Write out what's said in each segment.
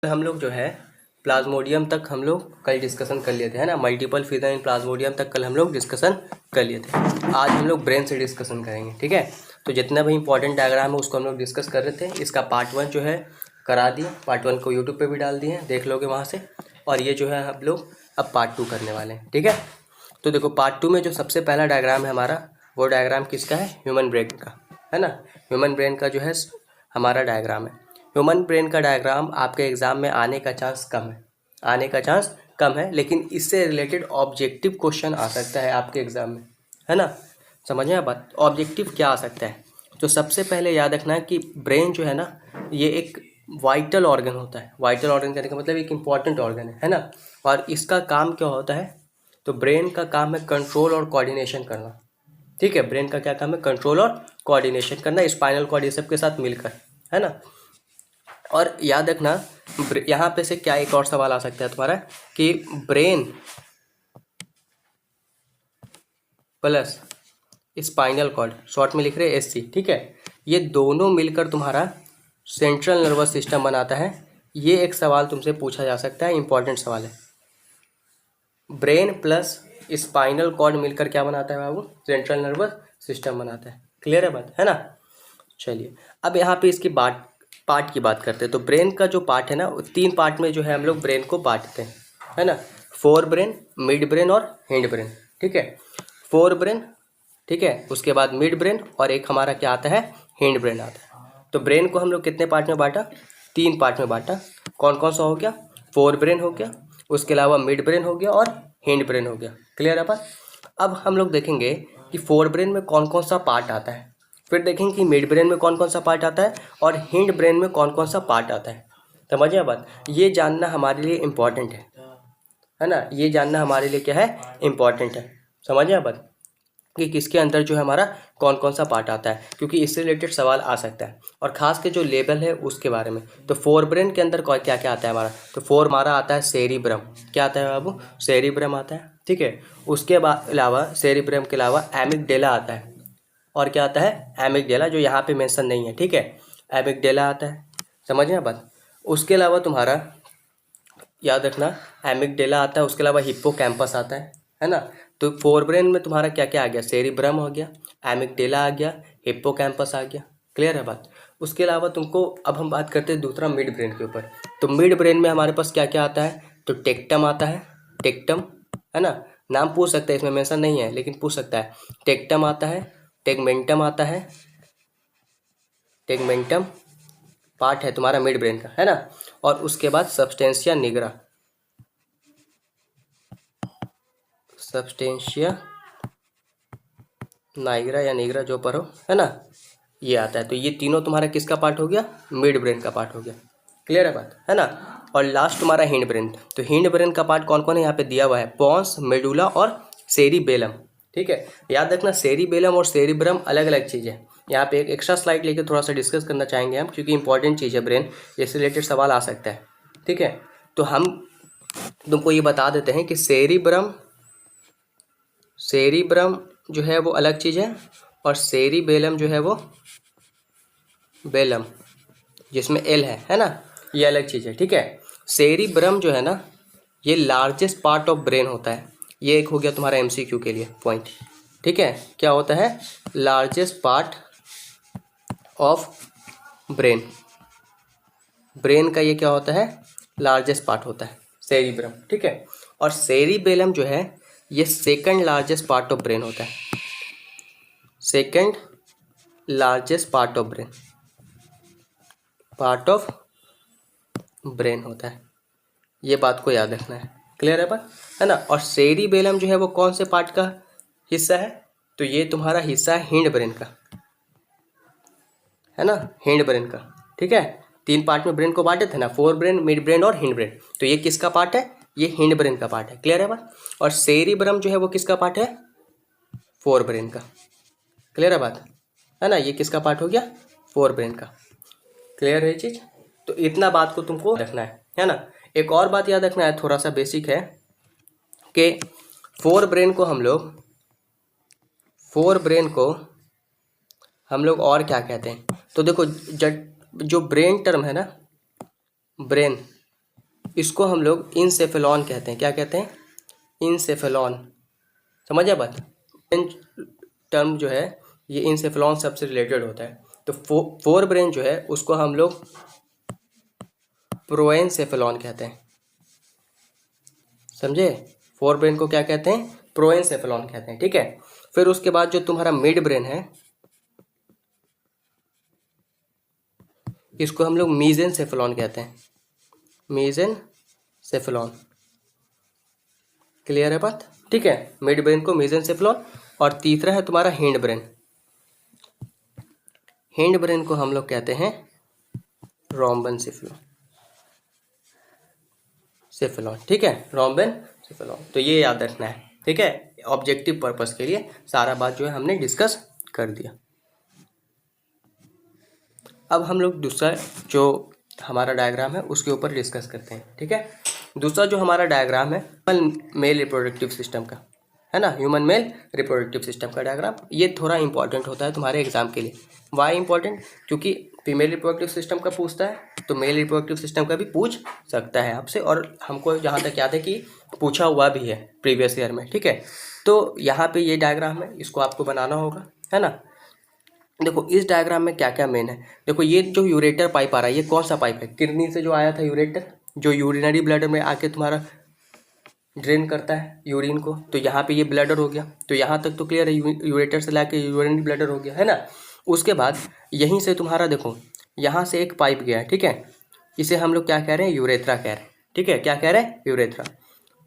हम लोग जो है प्लाज्मोडियम तक हम लोग कल डिस्कशन कर लिए थे, है ना। मल्टीपल फिजन इन प्लाज्मोडियम तक कल हम लोग डिस्कशन कर लिए थे। आज हम लोग ब्रेन से डिस्कशन करेंगे, ठीक है। तो जितना भी इंपॉर्टेंट डायग्राम है उसको हम लोग डिस्कस कर रहे थे। इसका पार्ट 1 जो है करा दिए, पार्ट 1 को यूट्यूब पे भी डाल दिए, देख लोगे वहाँ से। और ये जो है हम लोग अब पार्ट 2 करने वाले हैं, ठीक है। तो देखो पार्ट 2 में जो सबसे पहला डायग्राम है हमारा, वो डायग्राम किसका है? ह्यूमन ब्रेन का, है ना। ह्यूमन ब्रेन का जो है हमारा डायग्राम है। ह्यूमन ब्रेन का डायग्राम आपके एग्जाम में आने का चांस कम है, लेकिन इससे रिलेटेड ऑब्जेक्टिव क्वेश्चन आ सकता है आपके एग्जाम में, है ना। समझ में बात? ऑब्जेक्टिव क्या आ सकता है? तो सबसे पहले याद रखना है कि ब्रेन जो है ना, ये एक वाइटल ऑर्गन होता है। वाइटल ऑर्गन कहने का मतलब एक इंपॉर्टेंट ऑर्गन है ना। और इसका काम क्या होता है? तो ब्रेन का काम है कंट्रोल और कोऑर्डिनेशन करना, ठीक है। ब्रेन का क्या काम है? कंट्रोल और कोऑर्डिनेशन करना, स्पाइनल कॉर्ड ये सब के साथ मिलकर, है ना। और याद रखना यहाँ पे से क्या एक और सवाल आ सकता है तुम्हारा कि brain plus spinal cord, short में लिख रहे हैं एससी, ठीक है। ये दोनों मिलकर तुम्हारा सेंट्रल नर्वस सिस्टम बनाता है। ये एक सवाल तुमसे पूछा जा सकता है, इंपॉर्टेंट सवाल है। ब्रेन प्लस स्पाइनल कॉर्ड मिलकर क्या बनाता है बाबू? सेंट्रल नर्वस सिस्टम बनाता है। क्लियर है बात, है ना। चलिए अब यहाँ पे इसकी पार्ट की बात करते हैं। तो ब्रेन का जो पार्ट है ना, 3 पार्ट में जो है हम लोग ब्रेन को बांटते हैं, है ना। फोर ब्रेन, मिड ब्रेन और हिंड ब्रेन, ठीक है। फोर ब्रेन, ठीक है, उसके बाद मिड ब्रेन और एक हमारा क्या आता है? हिंड ब्रेन आता है। तो ब्रेन को हम लोग कितने पार्ट में बांटा? 3 पार्ट में बांटा। कौन कौन सा हो गया? फोर ब्रेन हो गया, उसके अलावा मिड ब्रेन हो गया और हिंड ब्रेन हो गया। क्लियर है बात? अब हम लोग देखेंगे कि फोर ब्रेन में कौन कौन सा पार्ट आता है, फिर देखेंगे कि मिड ब्रेन में कौन कौन सा पार्ट आता है और हिंड ब्रेन में कौन कौन सा पार्ट आता है। समझिए बात, ये जानना हमारे लिए इम्पॉर्टेंट है ना। ये जानना हमारे लिए क्या है? इम्पॉर्टेंट है। समझिए बात कि किसके अंदर जो है हमारा कौन कौन सा पार्ट आता है, क्योंकि इससे रिलेटेड सवाल आ सकता है, और ख़ास के जो लेवल है उसके बारे में। तो फोर ब्रेन के अंदर क्या क्या आता है हमारा? तो फोर हमारा आता है सेरिब्रम। क्या आता है बाबू? सेरिब्रम आता है, ठीक है। उसके अलावा सेरिब्रम के अलावा एमिगडेला आता है। और क्या आता है? एमिगडेला, जो यहाँ पे मेंशन नहीं है, ठीक है। एमिगडेला आता है, समझ में बात। उसके अलावा तुम्हारा याद रखना एमिगडेला आता है, उसके अलावा हिप्पोकैम्पस आता है ना। तो फोरब्रेन में तुम्हारा क्या क्या आ गया? सेरिब्रम हो गया, एमिगडेला आ गया, हिप्पोकैम्पस आ गया। क्लियर है बात? उसके अलावा तुमको अब हम बात करते हैं दूसरा मिड ब्रेन के ऊपर। तो मिड ब्रेन में हमारे पास क्या क्या आता है? तो टेक्टम आता है, टेक्टम, है ना। नाम पूछ सकता है, इसमें मेंशन नहीं है लेकिन पूछ सकता है। टेक्टम आता है, टेगमेंटम आता है, टेगमेंटम पार्ट है तुम्हारा मिड ब्रेन का, है ना। और उसके बाद सब्सटेंशिया निग्रा, सब्सटेंशिया नाइग्रा या निग्रा जो पर हो, है ना, ये आता है। तो ये तीनों तुम्हारा किसका पार्ट हो गया? मिड ब्रेन का पार्ट हो गया। क्लियर है बात, है ना। और लास्ट तुम्हारा हिंड ब्रेन। तो हिंड ब्रेन का पार्ट कौन कौन है यहाँ पे दिया हुआ है? पॉन्स, मेडुला और सेरिबेलम, ठीक है। याद रखना सेरिबेलम और सेरिब्रम अलग अलग चीज़ है। यहाँ पे एक एक्स्ट्रा स्लाइड लेके थोड़ा सा डिस्कस करना चाहेंगे हम, क्योंकि इंपॉर्टेंट चीज़ है ब्रेन, इससे रिलेटेड सवाल आ सकता है, ठीक है। तो हम तुमको ये बता देते हैं कि सेरिब्रम जो है वो अलग चीज़ है, और सेरिबेलम जो है वो बेलम, जिसमें एल है ना, ये अलग चीज़ है, ठीक है। सेरिब्रम जो है ना, ये लार्जेस्ट पार्ट ऑफ ब्रेन होता है। ये एक हो गया तुम्हारा एमसीक्यू के लिए पॉइंट, ठीक है। क्या होता है? Largest part of brain. Brain का ये क्या होता है? लार्जेस्ट पार्ट होता है सेरिब्रम, ठीक है। और सेरिबेलम जो है ये second largest part of brain होता है, second largest part of brain होता है। ये बात को याद रखना है। क्लियर है बात, है ना। और सेरिबेलम जो है वो कौन से पार्ट का हिस्सा है? तो ये तुम्हारा हिस्सा है हिंड ब्रेन का, है ना, हिंड ब्रेन का, ठीक है। 3 पार्ट में ब्रेन को बांटे थे ना, फोर ब्रेन, मिड ब्रेन और हिंड ब्रेन। तो ये किसका पार्ट है? ये हिंड ब्रेन का पार्ट है। क्लियर है बात। और सेरिब्रम जो है वो किसका पार्ट है? फोर ब्रेन का। क्लियर है बात, है ना। ये किसका पार्ट हो गया? फोर ब्रेन का। क्लियर है चीज? तो इतना बात को तुमको रखना है ना। एक और बात याद रखना है, थोड़ा सा बेसिक है, कि फोर ब्रेन को हम लोग और क्या कहते हैं? तो देखो जो ब्रेन टर्म है ना, ब्रेन इसको हम लोग इंसेफेलॉन कहते हैं। क्या कहते हैं? इंसेफेलॉन। समझिए बात। टर्म जो है ये इंसेफेलॉन सबसे रिलेटेड होता है। तो फोर ब्रेन जो है उसको हम लोग प्रोएनसेफेलॉन कहते हैं। समझे? फोर ब्रेन को क्या कहते हैं? प्रोएनसेफेलॉन कहते हैं। ठीक है। फिर उसके बाद जो तुम्हारा मिड ब्रेन है इसको हम लोग मीजेनसेफेलॉन कहते हैं। मीजेनसेफेलॉन। क्लियर है बात? ठीक है। मिड ब्रेन को मीजेनसेफेलॉन। और तीसरा है तुम्हारा हिंड ब्रेन। हिंड ब्रेन को हम लोग कहते हैं रोम्बेनसेफेलॉन। ठीक है, रोम्बेनसेफेलॉन। तो ये याद रखना है। ठीक है, ऑब्जेक्टिव पर्पस के लिए सारा बात जो है हमने डिस्कस कर दिया। अब हम लोग दूसरा जो हमारा डायग्राम है उसके ऊपर डिस्कस करते हैं। ठीक है। दूसरा जो हमारा डायग्राम है मेल रिप्रोडक्टिव सिस्टम का है ना, ह्यूमन मेल रिप्रोडक्टिव सिस्टम का डायग्राम। ये थोड़ा इंपॉर्टेंट होता है तुम्हारे एग्जाम के लिए। Why important? क्योंकि फीमेल रिप्रोडक्टिव सिस्टम का पूछता है तो मेल रिप्रोडक्टिव सिस्टम का भी पूछ सकता है आपसे, और हमको जहाँ तक याद है कि पूछा हुआ भी है प्रीवियस ईयर में। ठीक है। तो यहाँ पे ये डायग्राम है, इसको आपको बनाना होगा, है ना। देखो इस डायग्राम में क्या क्या मेन है। देखो ये जो यूरेटर पाइप आ रहा है ये कौन सा पाइप है? किडनी से जो आया था यूरेटर, जो यूरिनरी ब्लैडर में आके तुम्हारा ड्रेन करता है यूरिन को। तो यहाँ पे ये ब्लैडर हो गया। तो यहाँ तक तो क्लियर है, यूरेटर से लाके यूरिनरी ब्लैडर हो गया, है ना। उसके बाद यहीं से तुम्हारा देखो यहाँ से एक पाइप गया है। ठीक है। इसे हम लोग क्या कह रहे हैं? यूरेथ्रा कह रहे हैं। ठीक है, क्या कह रहे हैं? यूरेथ्रा।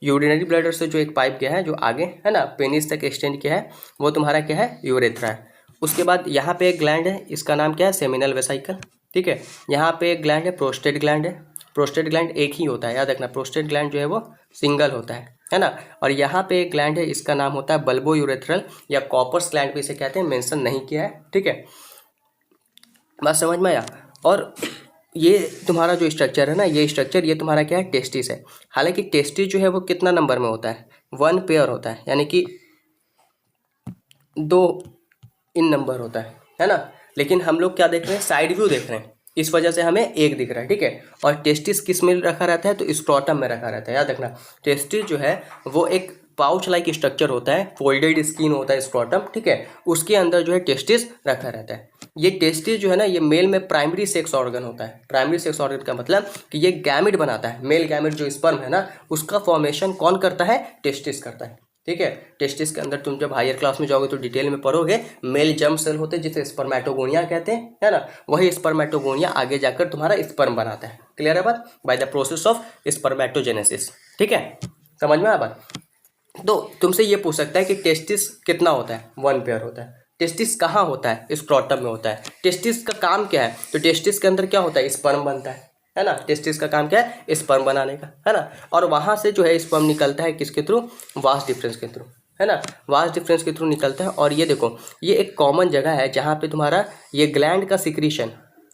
यूरिनरी ब्लैडर से जो एक पाइप गया है जो आगे है ना पेनिस तक एक्सटेंड किया है वो तुम्हारा क्या है? यूरेथ्रा है। उसके बाद यहाँ पे एक ग्लैंड है, इसका नाम क्या है? Seminal vesicle. ठीक है। यहाँ पे एक ग्लैंड है, प्रोस्टेट ग्लैंड है। प्रोस्टेट ग्लैंड एक ही होता है, याद रखना। प्रोस्टेट ग्लैंड जो है वो सिंगल होता है ना। और यहाँ पे एक ग्लैंड है, इसका नाम होता है बल्बो यूरेथ्रल या कॉपर्स ग्लैंड भी इसे कहते हैं, मेंशन नहीं किया है। ठीक है, बात समझ में आया। और ये तुम्हारा जो स्ट्रक्चर है ना, ये स्ट्रक्चर ये तुम्हारा क्या है? टेस्टिस है। हालांकि टेस्टिस जो है वो कितना नंबर में होता है? 1 पेयर होता है, यानी कि 2 इन नंबर होता है ना। लेकिन हम लोग क्या देख रहे हैं? साइड व्यू देख रहे हैं, इस वजह से हमें एक दिख रहा है। ठीक है। और टेस्टिस किस में रखा रहता है? तो स्क्रोटम में रखा रहता है, याद रखना। टेस्टिस जो है वो एक पाउच लाइक स्ट्रक्चर होता है, फोल्डेड स्किन होता है स्क्रोटम। ठीक है। उसके अंदर जो है टेस्टिस रखा रहता है। ये टेस्टिस जो है ना ये मेल में प्राइमरी सेक्स ऑर्गन होता है। प्राइमरी सेक्स ऑर्गन का मतलब कि ये गैमिट बनाता है। मेल गैमिट जो स्पर्म है ना उसका फॉर्मेशन कौन करता है? टेस्टिस करता है। ठीक है। टेस्टिस के अंदर तुम जब हायर क्लास में जाओगे तो डिटेल में पढ़ोगे, मेल जर्म सेल होते हैं जिसे स्पर्मेटोगोनिया कहते हैं, है ना। वही स्पर्मेटोगोनिया आगे जाकर तुम्हारा स्पर्म बनाता है। क्लियर है बात? By the process of spermatogenesis. ठीक है, समझ में आया बात? तो तुमसे ये पूछ सकता है कि टेस्टिस कितना होता है? 1 पेयर होता है। टेस्टिस कहाँ होता है? स्क्रोटम में होता है। टेस्टिस का काम क्या है? तो टेस्टिस के अंदर क्या होता है? स्पर्म बनता है ना। टेस्टिस का काम क्या है? स्पर्म बनाने का, है ना। और वहाँ से जो है स्पर्म निकलता है किसके थ्रू? वास डिफरेंस के थ्रू, है ना। वास डिफरेंस के थ्रू निकलता है। और ये देखो ये एक कॉमन जगह है जहाँ पे तुम्हारा ये ग्लैंड का सिक्रीशन,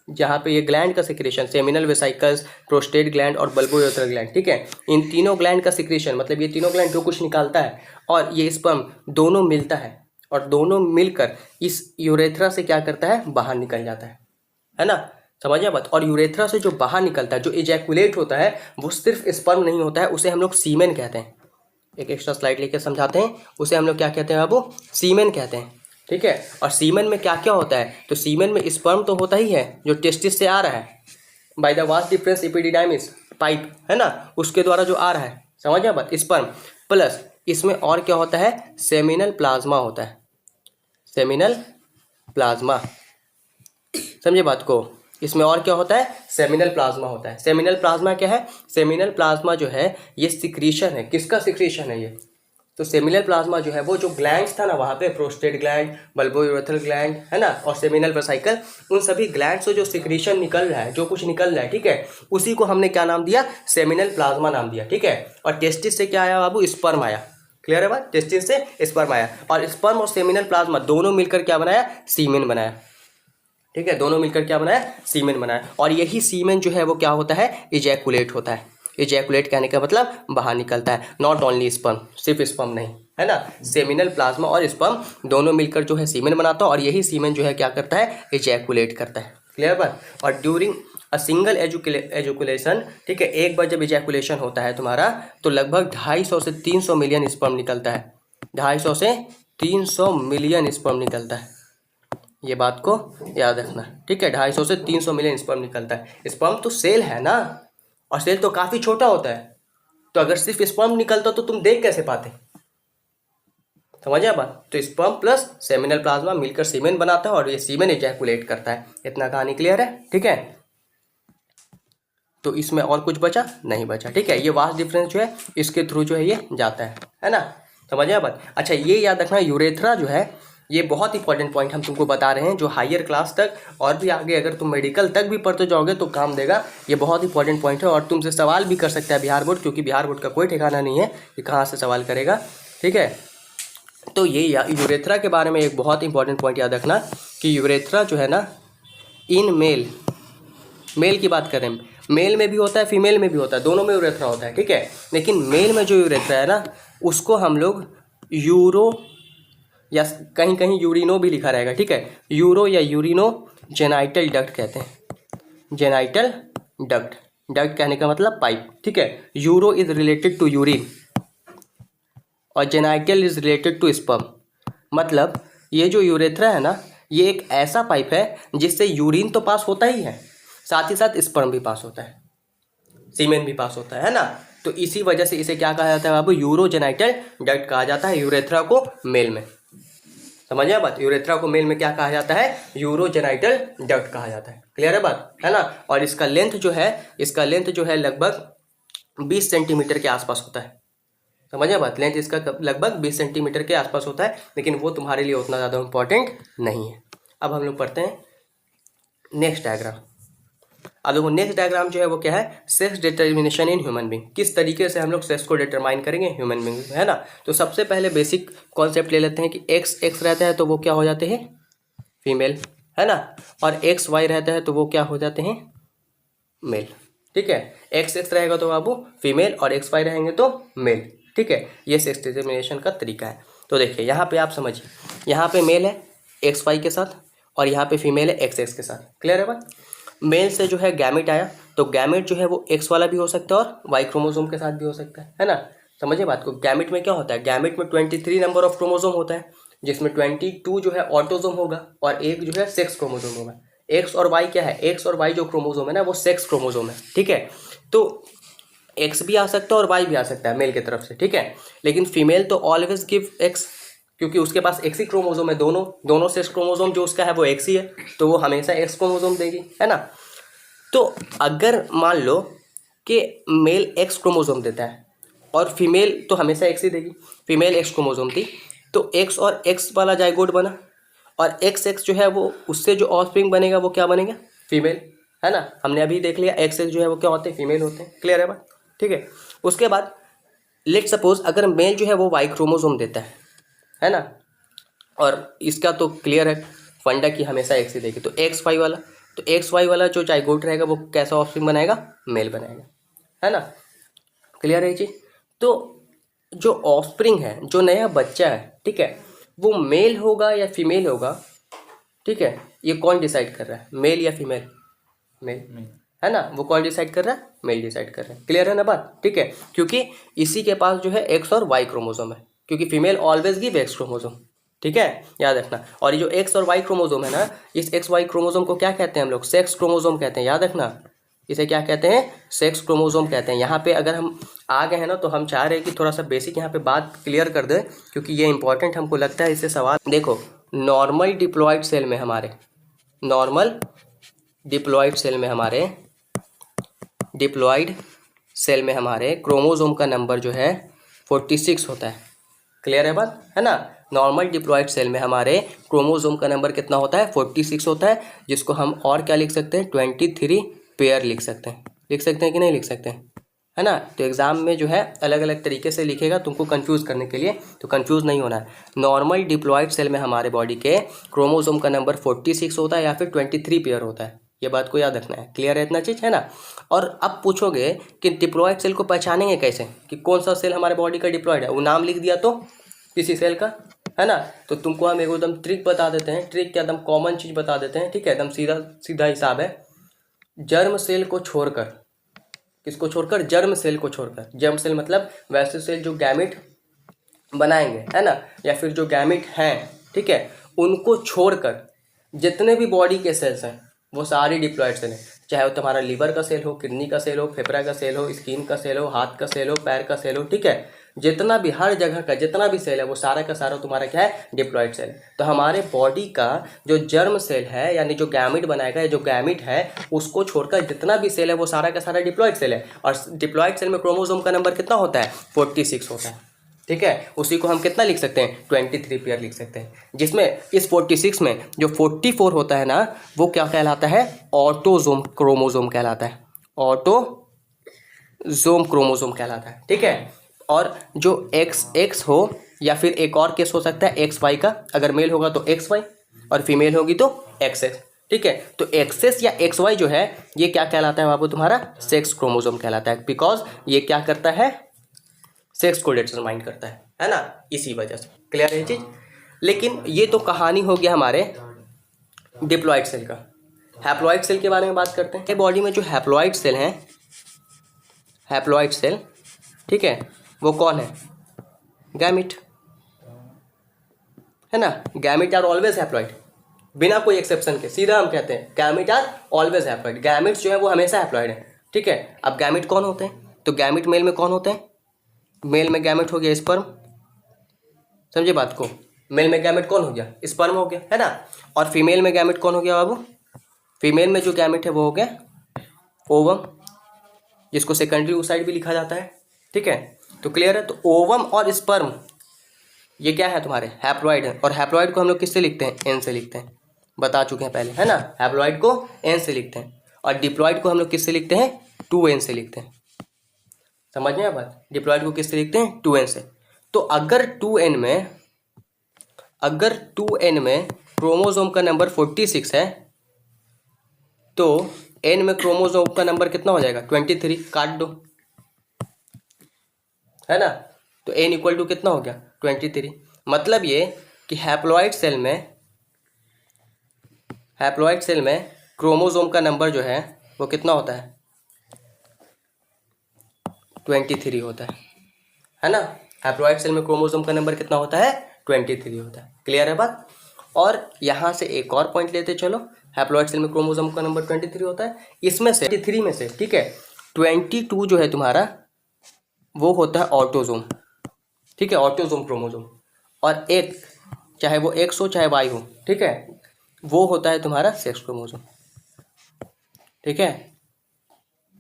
जहाँ पे ये ग्लैंड का secretion, seminal vesicles, prostate gland और बल्बोयूरेथ्रल ग्लैंड। ठीक है। इन तीनों ग्लैंड का सिक्रेशन मतलब ये तीनों ग्लैंड जो कुछ निकालता है और ये स्पर्म दोनों मिलता है और दोनों मिलकर इस यूरेथ्रा से क्या करता है? बाहर निकल जाता है ना। समझिए बात? और यूरेथ्रा से जो बाहर निकलता है, जो इजैकुलेट होता है, वो सिर्फ स्पर्म नहीं होता है, उसे हम लोग सीमेन कहते हैं। एक एक्स्ट्रा स्लाइड लेके समझाते हैं। उसे हम लोग क्या कहते हैं बाबू? सीमेन कहते हैं। ठीक है। और सीमेन में क्या क्या होता है? तो सीमेन में स्पर्म तो होता ही है जो टेस्टिस से आ रहा है by the vas deferens epididymis pipe, है ना, उसके द्वारा जो आ रहा है। समझ गया बात? स्पर्म प्लस इसमें और क्या होता है? सेमिनल प्लाज्मा होता है। सेमिनल प्लाज्मा, समझे बात को? इसमें और क्या होता है? सेमिनल प्लाज्मा होता है। सेमिनल प्लाज्मा क्या है? सेमिनल प्लाज्मा जो है ये सिक्रीशन है। किसका सिक्रीशन है ये? तो सेमिनल प्लाज्मा जो है वो जो ग्लैंड्स था ना वहाँ पे, प्रोस्टेट ग्लैंड, बल्बोयूरेथ्रल ग्लैंड, है ना, और सेमिनल वेसिकल, उन सभी ग्लैंड से जो सिक्रीशन निकल रहा है, जो कुछ निकल रहा है, ठीक है, उसी को हमने क्या नाम दिया? सेमिनल प्लाज्मा नाम दिया। ठीक है। और टेस्टिस से क्या आया बाबू? स्पर्म आया। क्लियर है बात? टेस्टिस से स्पर्म आया और स्पर्म और सेमिनल प्लाज्मा दोनों मिलकर क्या बनाया? सीमेन बनाया। ठीक है। दोनों मिलकर क्या बनाया? सीमेन बनाया। और यही सीमेन जो है वो क्या होता है? इजैकुलेट होता है। इजैकुलेट कहने का मतलब बाहर निकलता है। नॉट ओनली स्पर्म, सिर्फ स्पर्म नहीं, है ना। सेमिनल प्लाज्मा और स्पर्म दोनों मिलकर जो है सीमेन बनाता है और यही सीमेन जो है क्या करता है? इजैकुलेट करता है। क्लियर बात? और ड्यूरिंग सिंगल एजुकुलेशन, ठीक है, एक बार जब इजैकुलेशन होता है तुम्हारा तो लगभग 250 से 300 मिलियन स्पर्म निकलता है। 250 से 300 मिलियन स्पर्म निकलता है, ये बात को याद रखना, ठीक है। 250 से 300 मिलियन स्पर्म निकलता है। स्पर्म तो सेल है ना, और सेल तो काफ़ी छोटा होता है, तो अगर सिर्फ स्पर्म निकलता तो तुम देख कैसे पाते, समझ आया बात। तो स्पर्म प्लस सेमिनल प्लाज्मा मिलकर सीमेन बनाता है और ये सीमेन इजैकुलेट करता है। इतना कहानी क्लियर है, ठीक है। तो इसमें और कुछ बचा नहीं बचा, ठीक है। ये वास्ट डिफरेंस जो है इसके थ्रू जो है ये जाता है ना, समझ आया बात। अच्छा ये याद रखना, यूरेथ्रा जो है ये बहुत इंपॉर्टेंट पॉइंट हम तुमको बता रहे हैं, जो हायर क्लास तक और भी आगे अगर तुम मेडिकल तक भी पढ़ते जाओगे तो काम देगा। ये बहुत इंपॉर्टेंट पॉइंट है और तुमसे सवाल भी कर सकता है बिहार बोर्ड, क्योंकि बिहार बोर्ड का कोई ठिकाना नहीं है कि कहाँ से सवाल करेगा, ठीक है। तो ये यूरेथ्रा के बारे में एक बहुत इंपॉर्टेंट पॉइंट याद रखना कि यूरेथ्रा जो है ना, इन मेल की बात करें, मेल में भी होता है फीमेल में भी होता है, दोनों में यूरेथ्रा होता है, ठीक है। लेकिन मेल में जो यूरेथ्रा है ना उसको हम लोग यूरो या कहीं कहीं यूरिनो भी लिखा रहेगा, ठीक है। यूरो या यूरिनो जेनाइटल डक्ट कहते हैं। जेनाइटल डक्ट, डक्ट कहने का मतलब पाइप, ठीक है। Uro is related to urine और genital is related to sperm. मतलब ये जो यूरेथ्रा है ना ये एक ऐसा पाइप है जिससे यूरिन तो पास होता ही है, साथ ही साथ स्पर्म भी पास होता है, सीमेन भी पास होता है ना। तो इसी वजह से इसे क्या कहा जाता है बाबू, यूरोजेनाइटल डक्ट कहा जाता है यूरेथ्रा को मेल में, समझिए बात। यूरेथ्रा को मेल में क्या कहा जाता है, यूरोजेनाइटल डक्ट कहा जाता है, क्लियर है बात, है ना। और इसका लेंथ जो है लगभग 20 सेंटीमीटर के आसपास होता है, समझिए बात। लेंथ इसका लगभग 20 सेंटीमीटर के आसपास होता है, लेकिन वो तुम्हारे लिए उतना ज़्यादा इंपॉर्टेंट नहीं है। अब हम लोग पढ़ते हैं नेक्स्ट डायग्राम। अब देखो नेक्स्ट डायग्राम जो है वो क्या है, sex determination in human being. किस तरीके से हम लोग सेक्स को डिटरमाइन करेंगे ह्यूमन बींग, है ना। तो सबसे पहले बेसिक कॉन्सेप्ट ले लेते हैं कि एक्स रहता है तो वो क्या हो जाते हैं, फीमेल, है ना। और एक्स वाई रहता है तो वो क्या हो जाते हैं, मेल, ठीक है। एक्स रहेगा तो बाबू फीमेल और एक्स वाई रहेंगे तो मेल, ठीक है। ये सेक्स डिटर्मिनेशन का तरीका है। तो देखिए यहाँ पे आप समझिए, यहाँ पे मेल है एक्स वाई के साथ और यहाँ पे फीमेल है एक्स के साथ, क्लियर है बात। मेल से जो है गैमेट आया तो गैमेट जो है वो एक्स वाला भी हो सकता है और वाई क्रोमोसोम के साथ भी हो सकता है ना। समझिए बात को। गैमेट में क्या होता है, गैमेट में 23 नंबर ऑफ क्रोमोसोम होता है, जिसमें 22 जो है ऑटोसोम होगा और एक जो है सेक्स क्रोमोसोम होगा। एक्स और वाई क्या है, एक्स और वाई जो क्रोमोसोम है ना वो सेक्स क्रोमोसोम है, ठीक है। तो एक्स भी आ सकता है और वाई भी आ सकता है मेल की तरफ से, ठीक है। लेकिन फीमेल तो ऑलवेज गिव एक्स, क्योंकि उसके पास एक्स ही क्रोमोसोम है, दोनों सेक्स क्रोमोसोम जो उसका है वो एक्स ही है, तो वो हमेशा एक्स क्रोमोसोम देगी, है ना। तो अगर मान लो कि मेल एक्स क्रोमोसोम देता है और फीमेल तो हमेशा एक्स ही देगी, फीमेल एक्स क्रोमोसोम थी तो एक्स और एक्स वाला जाइगोट बना और एक्स जो है वो उससे जो ऑफस्प्रिंग बनेगा वो क्या बनेगा, फीमेल, है ना। हमने अभी देख लिया एक्स जो है वो क्या होते हैं, फीमेल होते हैं, क्लियर है बात, ठीक है। उसके बाद लेट सपोज अगर मेल जो है वो वाई क्रोमोसोम देता है ना, और इसका तो क्लियर है फंडा की हमेशा एक्स ही देगी, तो एक्स वाई वाला, तो एक्स वाई वाला जो जाइगोट रहेगा वो कैसा ऑफस्प्रिंग बनाएगा, मेल बनाएगा, है ना, क्लियर है ये चीज। तो जो ऑफस्प्रिंग है, जो नया बच्चा है, ठीक है, वो मेल होगा या फीमेल होगा, ठीक है, ये कौन डिसाइड कर रहा है, मेल या फीमेल, मेल, है ना। वो कौन डिसाइड कर रहा है, मेल डिसाइड कर रहा है, क्लियर है ना बात, ठीक है। क्योंकि इसी के पास जो है एक्स और वाई क्रोमोसोम है, क्योंकि female always give x chromosome, ठीक है, याद रखना। और ये जो एक्स और वाई क्रोमोसोम है ना, इस एक्स वाई क्रोमोसोम को क्या कहते हैं हम लोग, सेक्स क्रोमोसोम कहते हैं, याद रखना। इसे क्या कहते हैं, सेक्स क्रोमोसोम कहते हैं। यहाँ पे अगर हम आ गए हैं ना तो हम चाह रहे हैं कि थोड़ा सा बेसिक यहाँ पे बात क्लियर कर दें, क्योंकि ये इंपॉर्टेंट हमको लगता है, इससे सवाल देखो। नॉर्मल डिप्लॉयड सेल में हमारे, नॉर्मल डिप्लॉयड सेल में हमारे क्रोमोसोम का नंबर जो है 46 होता है, क्लियर है बात, है ना। नॉर्मल डिप्लॉयड सेल में हमारे क्रोमोसोम का नंबर कितना होता है, 46 होता है, जिसको हम और क्या लिख सकते हैं, 23 पेयर लिख सकते हैं कि नहीं लिख सकते हैं, है ना। तो एग्जाम में जो है अलग अलग तरीके से लिखेगा तुमको कंफ्यूज करने के लिए, तो कंफ्यूज नहीं होना है। नॉर्मल डिप्लॉयड सेल में हमारे बॉडी के क्रोमोसोम का नंबर 46 होता है या फिर 23 पेयर होता है, ये बात को याद रखना है, क्लियर है इतना चीज़, है ना। और अब पूछोगे कि डिप्लॉयड सेल को पहचानेंगे कैसे, कि कौन सा सेल हमारे बॉडी का डिप्लॉयड है, वो नाम लिख दिया तो किसी सेल का, है ना। तो तुमको हम एकदम ट्रिक बता देते हैं, ट्रिक क्या एकदम कॉमन चीज़ बता देते हैं, ठीक है, एकदम सीधा सीधा हिसाब है। जर्म सेल को छोड़कर, किसको छोड़कर? जर्म सेल को छोड़कर। जर्म सेल मतलब वैसे सेल जो गैमिट बनाएंगे, है ना, या फिर जो गैमिट हैं, ठीक है, उनको छोड़कर जितने भी बॉडी के सेल्स हैं वो सारी डिप्लॉयड सेल हैं। चाहे वो तुम्हारा लीवर का सेल हो, किडनी का सेल हो, फेफड़ा का सेल हो, स्किन का सेल हो, हाथ का सेल हो, पैर का सेल हो, ठीक है, जितना भी हर जगह का जितना भी सेल है वो सारा का सारा तुम्हारा क्या है? Diploid cell. तो हमारे बॉडी का जो जर्म सेल है यानी जो गैमिट बनाएगा, जो गैमिट है उसको छोड़कर जितना भी सेल है वो सारा का सारा डिप्लॉयड सेल है। और डिप्लॉयड सेल में क्रोमोसोम का नंबर कितना होता है? 46 होता है, ठीक है। उसी को हम कितना लिख सकते हैं? 23 पेयर लिख सकते हैं, जिसमें इस 46 में जो 44 होता है ना वो क्या कहलाता है? ऑटोजोम क्रोमोसोम कहलाता है, ऑटोजोम क्रोमोसोम कहलाता है, ठीक है। और जो XX हो या फिर एक और केस हो सकता है XY का, अगर मेल होगा तो XY और फीमेल होगी तो XX, ठीक है। तो XS या XY जो है ये क्या कहलाता है बाबू? तुम्हारा सेक्स क्रोमोसोम कहलाता है, बिकॉज ये क्या करता है? सेक्स को डिटरमाइन करता है ना, इसी वजह से। क्लियर है चीज? लेकिन ये तो कहानी हो गया हमारे डिप्लॉयड सेल का। हैप्लॉयड सेल के बारे में बात करते हैं। बॉडी में जो हैप्लॉयड सेल हैं, हैप्लॉयड सेल, ठीक है, वो कौन है? गैमिट, है ना। गैमिट आर ऑलवेज हैप्लॉयड, बिना कोई एक्सेप्शन के, सीधा हम कहते हैं gamete are always haploid. Gametes जो है वो हमेशा हैप्लॉयड है, ठीक है। अब गैमिट कौन होते हैं? तो गैमिट मेल में कौन होते हैं? मेल में गैमेट हो गया स्पर्म, समझे बात को। मेल में गैमेट कौन हो गया? स्पर्म हो गया, है ना। और फीमेल में गैमेट कौन हो गया बाबू? फीमेल में जो गैमेट है वो हो गया ओवम, जिसको सेकेंडरी oocyte भी लिखा जाता है, ठीक है। तो क्लियर है? तो ओवम और स्पर्म ये क्या है? तुम्हारे हैप्लॉयड है। और हैप्लॉयड को हम लोग किससे लिखते हैं? एन से लिखते हैं, बता चुके हैं पहले, है ना। हैप्लॉयड को एन से लिखते हैं और डिप्लॉयड को हम लोग किससे लिखते हैं? 2N से लिखते हैं। समझ में आ बात? डिप्लॉयड को किससे लिखते हैं? 2N से। तो अगर 2N में क्रोमोसोम का नंबर 46 है तो N में क्रोमोसोम का नंबर कितना हो जाएगा? 23। काट दो, है ना। तो N इक्वल टू कितना हो गया? 23। मतलब ये कि हैप्लॉयड सेल में क्रोमोसोम का नंबर जो है वो कितना होता है? 23 होता है ना। हैप्लॉयड सेल में क्रोमोसोम का नंबर कितना होता है? 23 होता है। क्लियर है बात? और यहाँ से एक और पॉइंट लेते चलो। हैप्लॉयड सेल में क्रोमोसोम का नंबर 23 होता है, इसमें से 23 में से, ठीक है, 22 जो है तुम्हारा वो होता है ऑटोजोम, ठीक है, ऑटोजोम क्रोमोसोम। और एक, चाहे वो X हो चाहे Y हो, ठीक है, वो होता है तुम्हारा सेक्स क्रोमोसोम, ठीक है।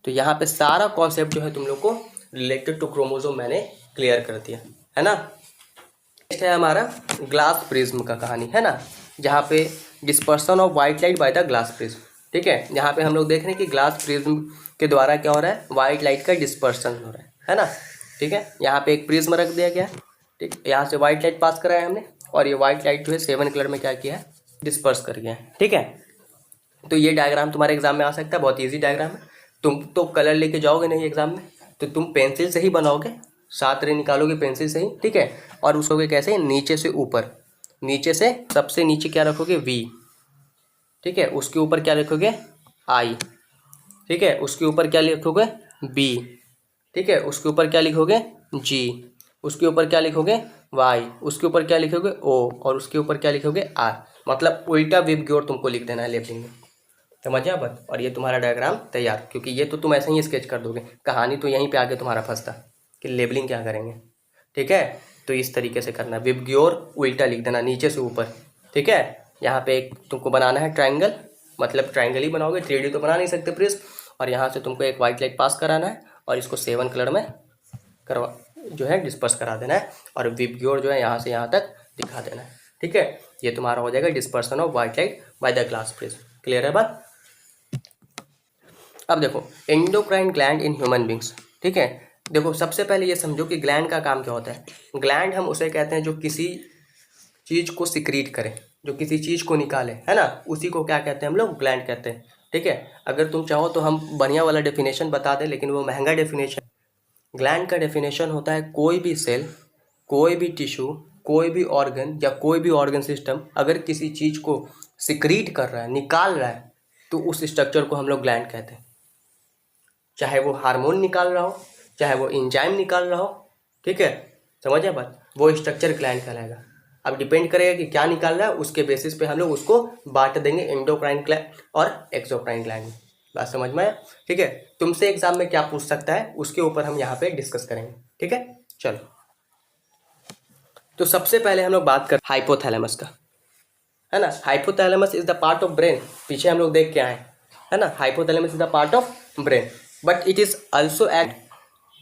तो यहाँ पे सारा कॉन्सेप्ट जो है तुम लोग को रिलेटेड टू क्रोमोसोम मैंने क्लियर कर दिया, है ना। नेक्स्ट है हमारा ग्लास प्रिज्म का कहानी, है ना, जहाँ पे dispersion of white light by the glass prism, ठीक है। यहाँ पे हम लोग देख रहे हैं कि ग्लास प्रिज्म के द्वारा क्या हो रहा है? वाइट लाइट का डिस्पर्सन हो रहा है ना, ठीक है। यहाँ पे एक प्रिज्म रख दिया गया, ठीक, यहाँ से वाइट लाइट पास कराया हमने और ये वाइट लाइट जो है 7 कलर में क्या किया है? डिस्पर्स कर गया है, ठीक है। तो ये डायग्राम तुम्हारे एग्जाम में आ सकता है, बहुत ईजी डायग्राम है। तुम तो कलर लेके जाओगे नहीं एग्जाम में, तो तुम पेंसिल से ही बनाओगे, 7 रे निकालोगे पेंसिल से ही, ठीक है। और उसको कैसे? नीचे से ऊपर, नीचे से सबसे नीचे क्या रखोगे? V, ठीक है। उसके ऊपर क्या लिखोगे? I, ठीक है। उसके ऊपर क्या लिखोगे? B, ठीक है। उसके ऊपर क्या लिखोगे? G, उसके ऊपर क्या लिखोगे? Y, उसके ऊपर क्या लिखोगे? O, और उसके ऊपर क्या लिखोगे? R। मतलब उल्टा विबग्योर तुमको लिख देना है लेबलिंग में, समझिए बात। और ये तुम्हारा डायग्राम तैयार, क्योंकि ये तो तुम ऐसे ही स्केच कर दोगे, कहानी तो यहीं पे आगे तुम्हारा फंसता कि लेबलिंग क्या करेंगे, ठीक है। तो इस तरीके से करना, विबग्योर उल्टा लिख देना नीचे से ऊपर, ठीक है। यहाँ पे एक तुमको बनाना है ट्राइंगल, मतलब ट्राइंगल ही बनाओगे, 3D तो बना नहीं सकते प्रिज्म। और यहाँ से तुमको एक वाइट लाइट पास कराना है और इसको 7 कलर में करवा जो है डिस्पर्स करा देना है और विबग्योर जो है यहाँ से यहाँ तक दिखा देना है, ठीक है। ये तुम्हारा हो जाएगा dispersion of white light by the glass prism. Clear है बात? अब देखो endocrine gland in human beings, ठीक है। देखो सबसे पहले ये समझो कि ग्लैंड का काम क्या होता है। ग्लैंड हम उसे कहते हैं जो किसी चीज़ को सिक्रीट करे, जो किसी चीज़ को निकाले, है ना, उसी को क्या कहते हैं हम लोग? ग्लैंड कहते हैं, ठीक है। अगर तुम चाहो तो हम बढ़िया वाला डेफिनेशन बता दें, लेकिन वो महंगा डेफिनेशन। ग्लैंड का डेफिनेशन होता है कोई भी सेल, कोई भी टिश्यू, कोई भी ऑर्गन या कोई भी ऑर्गन सिस्टम अगर किसी चीज़ को सिक्रीट कर रहा है, निकाल रहा है, तो उस स्ट्रक्चर को हम लोग ग्लैंड कहते हैं। चाहे वो हार्मोन निकाल रहा हो, चाहे वो एंजाइम निकाल रहा हो, ठीक है, समझे बात, वो स्ट्रक्चर ग्लैंड कहलाएगा। अब डिपेंड करेगा कि क्या निकाल रहा है, उसके बेसिस पे हम लोग उसको बांट देंगे एंडोक्राइन ग्लैंड और एक्सोक्राइन ग्लैंड में। बात समझ में आया? ठीक है, तुमसे एग्जाम में क्या पूछ सकता है उसके ऊपर हम यहाँ पे डिस्कस करेंगे। ठीक है, चलो। तो सबसे पहले हम लोग बात कर हाइपोथैलेमस का, है ना। Hypothalamus is the part of brain, पीछे हम लोग देख के आए, है ना। Hypothalamus is the part of brain but it is also act,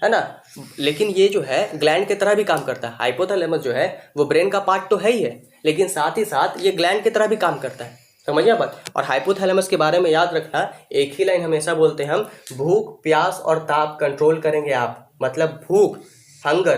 है ना, लेकिन ये जो है ग्लैंड की तरह भी काम करता है। हाइपोथैलेमस जो है वो ब्रेन का पार्ट तो है ही है, लेकिन साथ ही साथ ये ग्लैंड की तरह भी काम करता है। समझिए बात। और हाइपोथैलेमस के बारे में याद रखना, एक ही लाइन हमेशा बोलते हैं हम, भूख, प्यास और ताप कंट्रोल करेंगे आप। मतलब भूख, हंगर,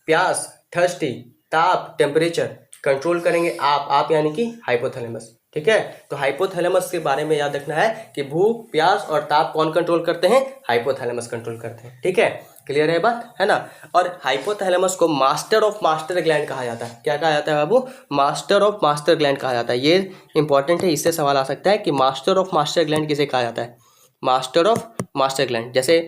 प्यास, थर्स्टी, ताप, टेम्परेचर कंट्रोल करेंगे आप यानी कि हाइपोथैलेमस। ठीक है, तो हाइपोथैलेमस के बारे में याद रखना है कि भूख, प्यास और ताप कौन कंट्रोल करते हैं? हाइपोथैलेमस कंट्रोल करते हैं। ठीक है, क्लियर है बात, है ना। और हाइपोथैलेमस को मास्टर ऑफ मास्टर ग्लैंड कहा जाता है। क्या कहा जाता है बाबू? मास्टर ऑफ मास्टर ग्लैंड कहा जाता है। ये इंपॉर्टेंट है, इससे सवाल आ सकता है कि मास्टर ऑफ मास्टर ग्लैंड किसे कहा जाता है? मास्टर ऑफ मास्टर ग्लैंड, जैसे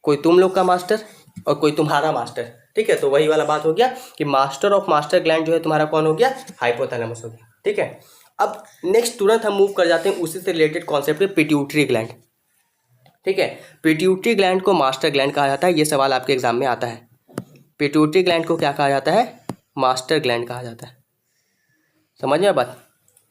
कोई तुम लोग का मास्टर और कोई तुम्हारा मास्टर। ठीक है, तो वही वाला बात हो गया कि मास्टर ऑफ मास्टर ग्लैंड जो है तुम्हारा कौन हो गया? हाइपोथैलेमस हो गया। ठीक है, अब नेक्स्ट तुरंत हम मूव कर जाते हैं उसी से रिलेटेड कॉन्सेप्ट पे, पिट्यूटरी ग्लैंड। ठीक है, पिट्यूटरी ग्लैंड को मास्टर ग्लैंड कहा जाता है। ये सवाल आपके एग्जाम में आता है। पिट्यूटरी ग्लैंड को क्या कहा जाता है? मास्टर ग्लैंड कहा जाता है। समझ में बात?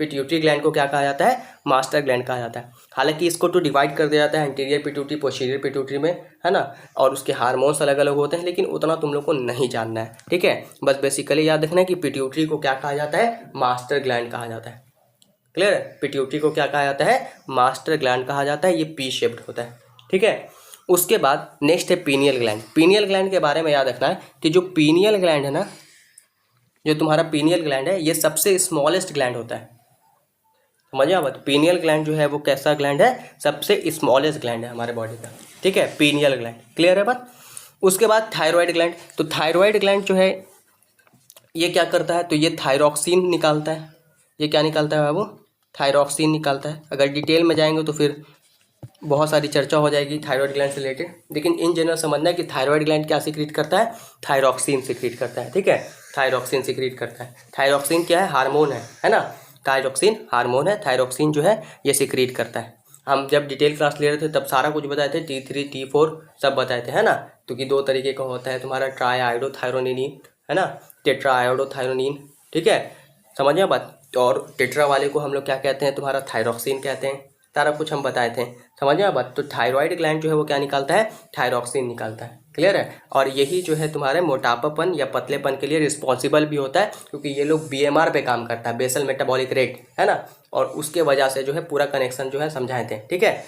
पिट्यूटरी ग्लैंड को क्या कहा जाता है? मास्टर ग्लैंड कहा जाता है। हालांकि इसको तो डिवाइड कर दिया जाता है एंटीरियर पिट्यूटरी, पोस्टीरियर पिट्यूटरी में, है ना, और उसके हार्मोन्स अलग अलग होते हैं, लेकिन उतना तुम लोग को नहीं जानना है। ठीक है, बस बेसिकली याद रखना है कि पिट्यूटरी को क्या कहा जाता है? मास्टर ग्लैंड कहा जाता है। क्लियर है? पिट्यूटरी को क्या कहा जाता है? मास्टर ग्लैंड कहा जाता है। ये पी शेप्ड होता है। ठीक है, उसके बाद नेक्स्ट है पीनियल ग्लैंड। पीनियल ग्लैंड के बारे में याद रखना है कि जो पीनियल ग्लैंड है ना, जो तुम्हारा पीनियल ग्लैंड है, ये सबसे स्मॉलेस्ट ग्लैंड होता है। समझिए आप, पीनियल ग्लैंड जो है वो कैसा ग्लैंड है? सबसे स्मॉलेस्ट ग्लैंड है हमारे बॉडी का। ठीक है, पीनियल ग्लैंड। क्लियर है बात? उसके बाद थायराइड ग्लैंड। तो थायराइड ग्लैंड जो है ये क्या करता है? तो ये थायरॉक्सिन निकालता है। ये क्या निकालता है बाबू? थायरॉक्सिन निकालता है। अगर डिटेल में जाएंगे तो फिर बहुत सारी चर्चा हो जाएगी थायराइड ग्लैंड से रिलेटेड, लेकिन इन जनरल समझना है कि थायराइड ग्लैंड क्या सीक्रेट करता है? थायरॉक्सिन सीक्रेट करता है। ठीक है, थायरॉक्सिन सीक्रेट करता है। थायरॉक्सिन क्या है? हार्मोन है ना। थायरॉक्सिन हार्मोन है, थायरॉक्सिन जो है ये सीक्रेट करता है। हम जब डिटेल क्लास ले रहे थे तब सारा कुछ बताए थे, T3 T4 सब बताए थे, है ना। क्योंकि दो तरीके का होता है तुम्हारा, ट्राईआयोडोथायरोनिन, है ना, टेट्राआयोडोथायरोनिन। ठीक है, समझिए बात। और टेट्रा वाले को हम लोग क्या कहते हैं? तुम्हारा थायरॉक्सिन कहते हैं। सारा कुछ हम बताए थे। समझिए बात। तो थायराइड ग्लैंड जो है वो क्या निकालता है? थायरॉक्सिन निकालता है। क्लियर है? और यही जो है तुम्हारे मोटापापन या पतलेपन के लिए रिस्पॉन्सिबल भी होता है, क्योंकि ये लोग BMR पे काम करता है, बेसल मेटाबॉलिक रेट, है ना। और उसके वजह से जो है पूरा कनेक्शन जो है समझाए थे। ठीक है,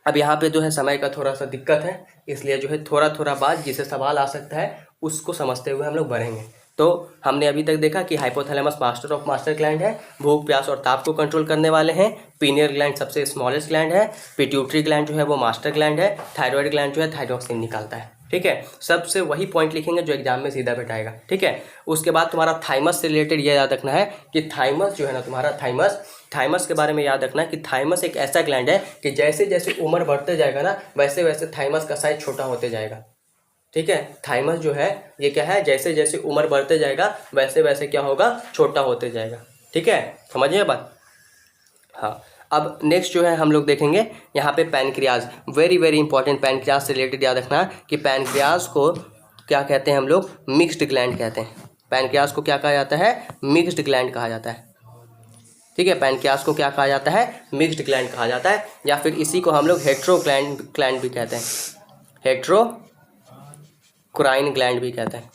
अब यहाँ पे जो है समय का थोड़ा सा दिक्कत है, इसलिए जो है थोड़ा थोड़ा बात जिसे सवाल आ सकता है उसको समझते हुए हम लोग बढ़ेंगे। तो हमने अभी तक देखा कि hypothalamus master of master gland है, भूख, प्यास और ताप को कंट्रोल करने वाले हैं। पीनियल ग्लैंड सबसे स्मॉलेस्ट ग्लैंड है। पिट्यूटरी ग्लैंड जो है वो मास्टर ग्लैंड है। थायराइड ग्लैंड जो है थायरॉक्सिन निकालता है। ठीक है, सबसे वही पॉइंट लिखेंगे जो एग्जाम में सीधा बैठाएगा। ठीक है, उसके बाद तुम्हारा थाइमस से रिलेटेड ये याद रखना है कि थाइमस जो है ना तुम्हारा, थाइमस के बारे में याद रखना है कि थाइमस एक ऐसा ग्लैंड है कि जैसे जैसे उम्र बढ़ते जाएगा ना, वैसे वैसे थाइमस का साइज छोटा होते जाएगा। ठीक है, थाइमस जो है ये क्या है? जैसे जैसे उम्र बढ़ते जाएगा वैसे वैसे क्या होगा? छोटा होते जाएगा। ठीक है, समझिए बात। हाँ, अब नेक्स्ट जो है हम लोग देखेंगे यहाँ पे pancreas. Very very important, pancreas से रिलेटेड याद रखना कि पैनक्रियाज को क्या कहते हैं हम लोग? मिक्स्ड ग्लैंड कहते हैं। पैनक्रियाज को क्या कहा जाता है? मिक्स्ड ग्लैंड कहा जाता है। ठीक है, पैनक्रियाज को क्या कहा जाता है? मिक्स्ड ग्लैंड कहा जाता है, या फिर इसी को हम लोग हेट्रो ग्लैंड भी कहते हैं। हेट्रोक्राइन ग्लैंड भी कहते हैं।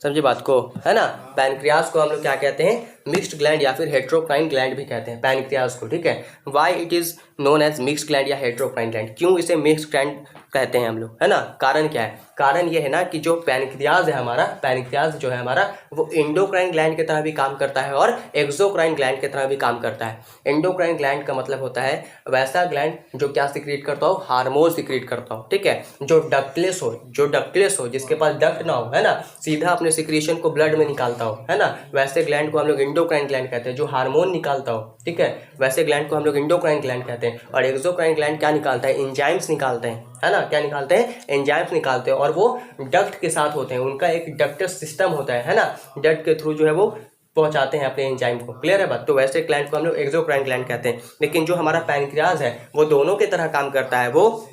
समझे बात को, है ना। पैनक्रियाज को हम लोग क्या कहते हैं? मिक्स्ड ग्लैंड या फिर हेट्रोक्राइन ग्लैंड भी कहते हैं पैनक्रियाज को। ठीक है, why it is known as mixed gland या हेट्रोक्राइन ग्लैंड? क्यों इसे मिक्स्ड ग्लैंड कहते हैं हम लोग, है ना? कारण क्या है? कारण ये है ना कि जो पैनक्रियाज है हमारा, पैनक्रियाज जो है हमारा, वो एंडोक्राइन ग्लैंड की तरह भी काम करता है और एक्सोक्राइन ग्लैंड की तरह भी काम करता है। एंडोक्राइन ग्लैंड का मतलब होता है वैसा ग्लैंड जो क्या सिक्रीट करता हो? हार्मोन सिक्रीट करता हो। ठीक है, जो डक्टलेस हो, जिसके पास डक्ट ना हो, है ना, सीधा अपने सिक्रीशन को ब्लड में निकालता हो, है ना, वैसे ग्लैंड को हम लोग एंडोक्राइन ग्लैंड कहते हैं, जो हार्मोन निकालता हो, ठीक है, वैसे ग्लैंड को हम लोग एंडोक्राइन ग्लैंड कहते हैं। और एक्सोक्राइन ग्लैंड क्या निकालता है, एंजाइम्स निकालते हैं, है ना, क्या निकालते हैं, एंजाइम्स निकालते हैं, और वो डक्ट के साथ होते हैं, उनका एक डक्टर सिस्टम होता है ना, डक्ट के थ्रू जो है वो पहुंचाते हैं अपने एंजाइम को। क्लियर है बात। तो वैसे ग्लैंड को हम लोग एक्सोक्राइन ग्लैंड कहते हैं। लेकिन जो हमारा पैनक्रियाज है वो दोनों की तरह काम करता है, वो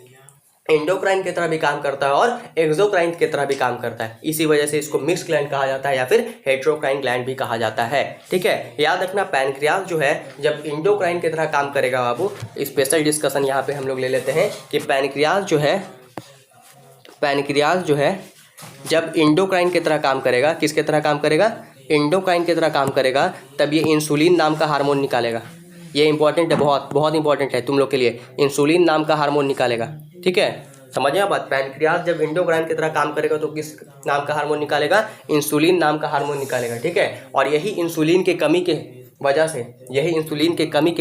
एंडोक्राइन की तरह भी काम करता है और एक्सोक्राइन की तरह भी काम करता है। इसी वजह से इसको मिक्स ग्लैंड कहा जाता है या फिर हेटेरोक्राइन ग्लैंड भी कहा जाता है, ठीक है। याद रखना पैनक्रियाज जो है जब एंडोक्राइन की तरह काम करेगा बाबू, स्पेशल डिस्कशन यहाँ पे हम लोग ले लेते हैं कि पैनक्रियाज जो है जब एंडोक्राइन की तरह काम करेगा, किसके तरह काम करेगा, एंडोक्राइन की तरह काम करेगा, तब ये इंसुलिन नाम का हार्मोन निकालेगा। ये इंपॉर्टेंट है, बहुत बहुत इंपॉर्टेंट है तुम लोग के लिए। इंसुलिन नाम का हार्मोन निकालेगा, ठीक है, समझिए आप बात। पैनक्रियाज जब एंडोक्राइन की तरह काम करेगा तो किस नाम का हार्मोन निकालेगा, इंसुलिन नाम का हार्मोन निकालेगा, ठीक है। और यही इंसुलिन की कमी के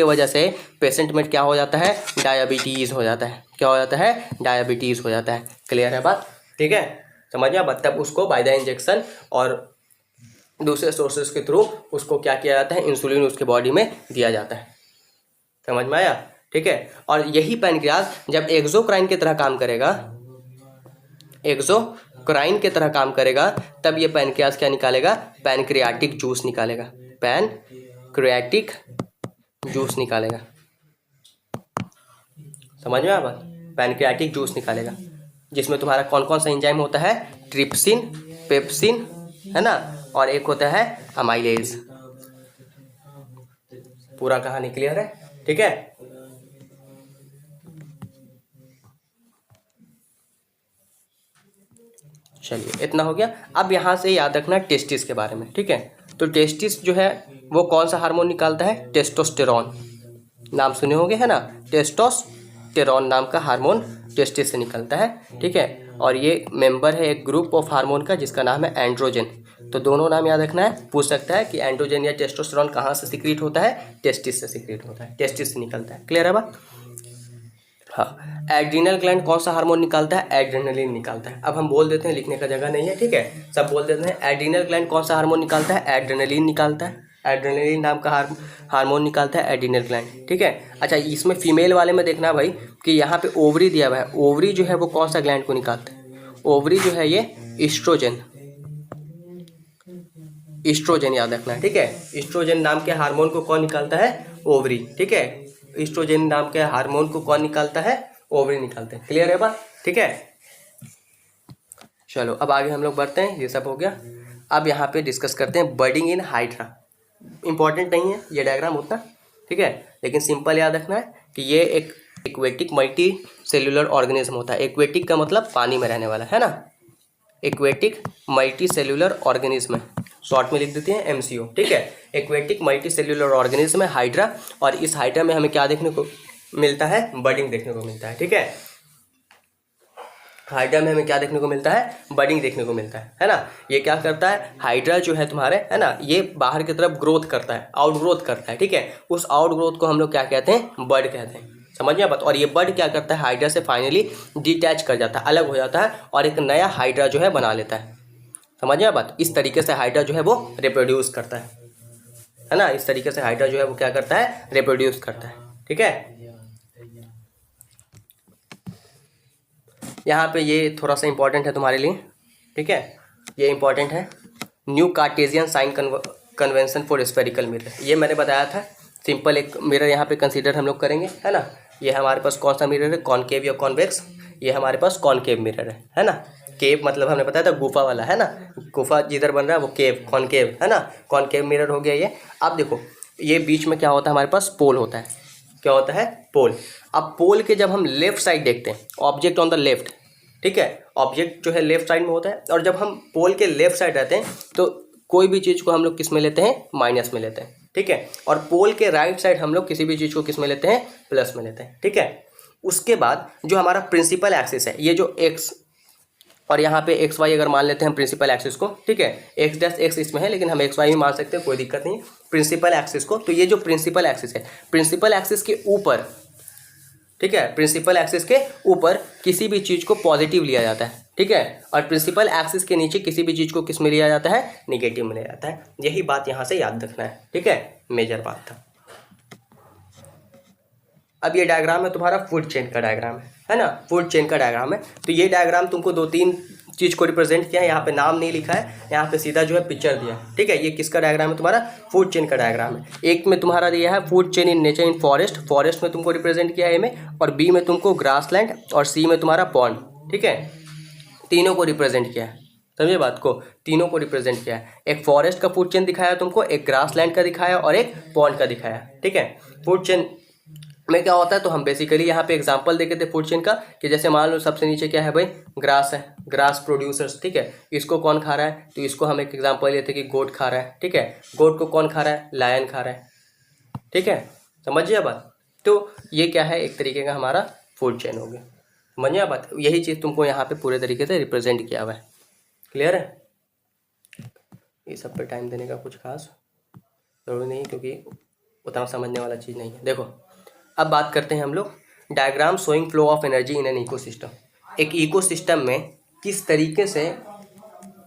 वजह से पेशेंट में क्या हो जाता है, डायबिटीज़ हो जाता है। क्या हो जाता है, डायबिटीज़ हो जाता है। क्लियर है बात, ठीक है, समझिए आप। तब उसको बाय द इंजेक्शन और दूसरे सोर्सेज के थ्रू उसको क्या किया जाता है, इंसुलिन उसके बॉडी में दिया जाता है। समझ में आया, ठीक है। और यही पैनक्रियाज जब एक्सोक्राइन की तरह काम करेगा, तब ये पैनक्रियाज क्या निकालेगा, पैनक्रियाटिक जूस निकालेगा, पैनक्रियाटिक जूस निकालेगा। समझ में आया बात, पैनक्रियाटिक जूस निकालेगा, जिसमें तुम्हारा कौन कौन सा एंजाइम होता है, ट्रिप्सिन, पेप्सिन, है ना, और एक होता है अमाइलेज। पूरा कहानी क्लियर है, ठीक है। चलिए इतना हो गया। अब यहाँ से याद रखना टेस्टिस के बारे में, ठीक है। तो टेस्टिस जो है वो कौन सा हार्मोन निकालता है, टेस्टोस्टेरॉन, नाम सुने होंगे, है ना, टेस्टोस्टेरॉन नाम का हार्मोन टेस्टिस से निकलता है, ठीक है। और ये मेंबर है एक ग्रुप ऑफ हार्मोन का जिसका नाम है एंड्रोजन। तो दोनों नाम याद रखना है, पूछ सकता है कि एंड्रोजन या टेस्टोस्टेरॉन कहाँ से सीक्रेट होता है, टेस्टिस से सीक्रेट होता है, टेस्टिस से निकलता है। क्लियर है बात। हाँ, एड्रीनल ग्लैंड कौन सा हार्मोन निकालता है, एड्रेनलिन निकालता है। अब हम बोल देते हैं, लिखने का जगह नहीं है, ठीक है, सब बोल देते हैं। एड्रीनल ग्लैंड कौन सा हार्मोन निकालता है, एड्रेनलिन निकालता है, एड्रेनलिन नाम का हार्मोन निकालता है एड्रीनल ग्लैंड, ठीक है। अच्छा, इसमें फीमेल वाले में देखना भाई कि यहाँ पे ओवरी दिया हुआ है, ओवरी जो है वो कौन सा ग्लैंड को निकालता है, ओवरी जो है ये ईस्ट्रोजन याद रखना है, ठीक है। ईस्ट्रोजन नाम के हार्मोन को कौन निकालता है, ओवरी, ठीक है। ईस्ट्रोजन नाम के हार्मोन को कौन निकालता है, ओवरी निकालते हैं। क्लियर है बात, ठीक है। चलो अब आगे हम लोग बढ़ते हैं, ये सब हो गया। अब यहाँ पे डिस्कस करते हैं बर्डिंग इन हाइड्रा। इंपॉर्टेंट नहीं है ये डायग्राम उतना, ठीक है, लेकिन सिंपल याद रखना है कि ये एक एक्वेटिक मल्टी सेल्यूलर ऑर्गेनिज्म होता है। एक्वेटिक का मतलब पानी में रहने वाला, है ना, एक्वेटिक मल्टी सेल्यूलर ऑर्गेनिज्म है, शॉर्ट में लिख देते हैं एमसीओ, ठीक है। एक्वेटिक मल्टी सेल्यूलर ऑर्गेनिज्म है हाइड्रा, और इस हाइड्रा में हमें क्या देखने को मिलता है, बर्डिंग देखने को मिलता है, ठीक है। हाइड्रा में हमें क्या देखने को मिलता है, बर्डिंग देखने को मिलता है ना। ये क्या करता है, हाइड्रा जो है तुम्हारे, है ना, ये बाहर की तरफ ग्रोथ करता है, आउट ग्रोथ करता है, ठीक है। उस आउट ग्रोथ को हम लोग क्या कहते हैं, बर्ड कहते हैं, समझिए बात। और ये बर्ड क्या करता है, हाइड्रा से फाइनली डिटैच कर जाता है, अलग हो जाता है, और एक नया हाइड्रा जो है बना लेता है, समझिए बात। इस तरीके से हाइड्रा जो है वो रिप्रोड्यूस करता है ना, इस तरीके से हाइड्रा जो है वो क्या करता है, रिप्रोड्यूस करता है, ठीक है। यहाँ पे ये थोड़ा सा इंपॉर्टेंट है तुम्हारे लिए, ठीक है, ये इंपॉर्टेंट है। New Cartesian sign convention for spherical mirror, ये मैंने बताया था। सिंपल एक मिरर यहाँ पे कंसीडर हम लोग करेंगे, है ना। ये हमारे पास कौन सा मिरर है, कॉनकेव या कॉन्वेक्स, ये हमारे पास कॉनकेव मिरर है ना। केव मतलब हमने बताया था गुफा वाला, है ना, गुफा जिधर बन रहा है वो केव, कॉनकेव, है ना, कॉनकेव मिरर हो गया ये। अब देखो ये बीच में क्या होता है, हमारे पास पोल होता है, क्या होता है, पोल। अब पोल के जब हम लेफ्ट साइड देखते हैं, ऑब्जेक्ट ऑन द लेफ्ट, ठीक है, ऑब्जेक्ट जो है लेफ्ट साइड में होता है, और जब हम पोल के लेफ्ट साइड रहते हैं तो कोई भी चीज़ को हम लोग किस में लेते हैं, माइनस में लेते हैं, ठीक है। और पोल के राइट साइड हम लोग किसी भी चीज़ को किस में लेते हैं, प्लस में लेते हैं, ठीक है। उसके बाद जो हमारा प्रिंसिपल एक्सिस है, ये जो एक्स और यहाँ पे एक्स वाई अगर मान लेते हैं प्रिंसिपल एक्सिस को, ठीक है, एक्स डैश एक्स इसमें है लेकिन हम एक्स वाई भी मान सकते हैं, कोई दिक्कत नहीं प्रिंसिपल एक्सिस को। तो ये जो प्रिंसिपल एक्सिस है, प्रिंसिपल एक्सिस के ऊपर ठीक है। प्रिंसिपल एक्सिस के ऊपर किसी भी चीज़ को पॉजिटिव लिया जाता है, ठीक है, और प्रिंसिपल एक्सिस के नीचे किसी भी चीज़ को किस में लिया जाता है, निगेटिव में लिया जाता है। यही बात यहाँ से याद रखना है, ठीक है, मेजर बात था। अब ये डायग्राम है तुम्हारा फूड चेन का डायग्राम है ना, फूड चेन का डायग्राम है। तो ये डायग्राम तुमको 2-3 चीज़ को रिप्रेजेंट किया है, यहाँ पे नाम नहीं लिखा है, यहाँ पे सीधा जो है पिक्चर दिया है, ठीक है। ये किसका डायग्राम है, तुम्हारा फूड चेन का डायग्राम है। एक में तुम्हारा दिया है food chain in nature in forest, forest में तुमको रिप्रेजेंट किया है ए में, और बी में तुमको ग्रासलैंड, और सी में तुम्हारा पॉन्ड, ठीक है। तीनों को रिप्रेजेंट किया है, समझे बात को, तीनों को रिप्रेजेंट किया है। एक फॉरेस्ट का फूड चेन दिखाया तुमको, एक ग्रासलैंड का दिखाया और एक पॉन्ड का दिखाया, ठीक है। फूड चेन में क्या होता है, तो हम बेसिकली यहाँ पे एग्जांपल देखे थे फूड चेन का, कि जैसे मान लो सबसे नीचे क्या है भाई, ग्रास है, ग्रास प्रोड्यूसर्स, ठीक है। इसको कौन खा रहा है, तो इसको हम एक एग्जांपल लेते हैं कि गोट खा रहा है, ठीक है। गोट को कौन खा रहा है, लायन खा रहा है, ठीक है, समझिए बात। तो ये क्या है, एक तरीके का हमारा फूड चेन हो गया, समझिए बात। यही चीज़ तुमको यहाँ पे पूरे तरीके से रिप्रेजेंट किया हुआ है, क्लियर है। ये सब पे टाइम देने का कुछ खास जरूरी नहीं, क्योंकि उतना समझने वाला चीज़ नहीं है। देखो अब बात करते हैं हम लोग diagram showing flow of energy in an ecosystem. एक इकोसिस्टम में किस तरीके से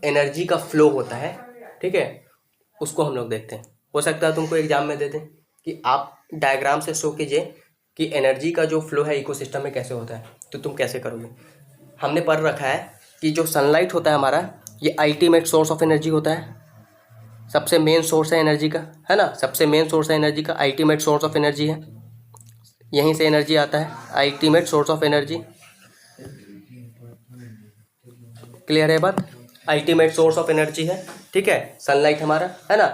एनर्जी का फ्लो होता है, ठीक है, उसको हम लोग देखते हैं। हो सकता है तुमको एग्जाम में दे दें कि आप डायग्राम से शो कीजिए कि एनर्जी का जो फ्लो है इकोसिस्टम में कैसे होता है, तो तुम कैसे करोगे। हमने पढ़ रखा है कि जो सनलाइट होता है हमारा, ये अल्टीमेट सोर्स ऑफ एनर्जी होता है, सबसे मेन सोर्स है एनर्जी का, है ना, सबसे मेन सोर्स है एनर्जी का, अल्टीमेट सोर्स ऑफ एनर्जी है, यहीं से एनर्जी आता है, ultimate source of energy, clear है बात, अल्टीमेट सोर्स ऑफ एनर्जी है, ठीक है, सनलाइट हमारा, है ना।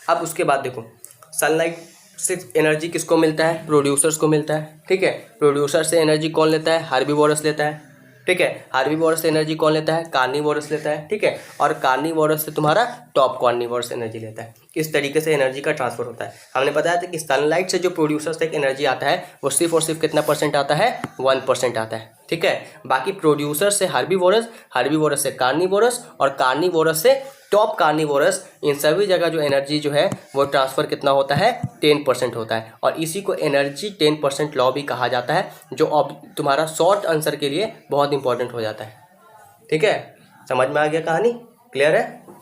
अब उसके बाद देखो सनलाइट से एनर्जी किसको मिलता है, प्रोड्यूसर्स को मिलता है, ठीक है। प्रोड्यूसर से एनर्जी कौन लेता है, हार्बीवोरस लेता है, ठीक है। हार्बीवोरस से एनर्जी कौन लेता है, कार्निवोरस लेता है, ठीक है। और कार्निवोरस से तुम्हारा टॉप कार्निवोरस एनर्जी लेता है। इस तरीके से एनर्जी का ट्रांसफर होता है। हमने बताया था कि सनलाइट से जो प्रोड्यूसर तक एनर्जी आता है वो सिर्फ और सिर्फ कितना परसेंट आता है, 1% आता है, ठीक है। बाकी प्रोड्यूसर से हार्बीवोरस, हार्बीवोरस से कार्निवोरस, और कार्निवोरस से टॉप कार्निवोरस, इन सभी जगह जो एनर्जी जो है वो ट्रांसफ़र कितना होता है, 10% होता है। और इसी को एनर्जी 10% लॉ भी कहा जाता है, जो अब तुम्हारा शॉर्ट आंसर के लिए बहुत इंपॉर्टेंट हो जाता है, ठीक है। समझ में आ गया कहानी, क्लियर है।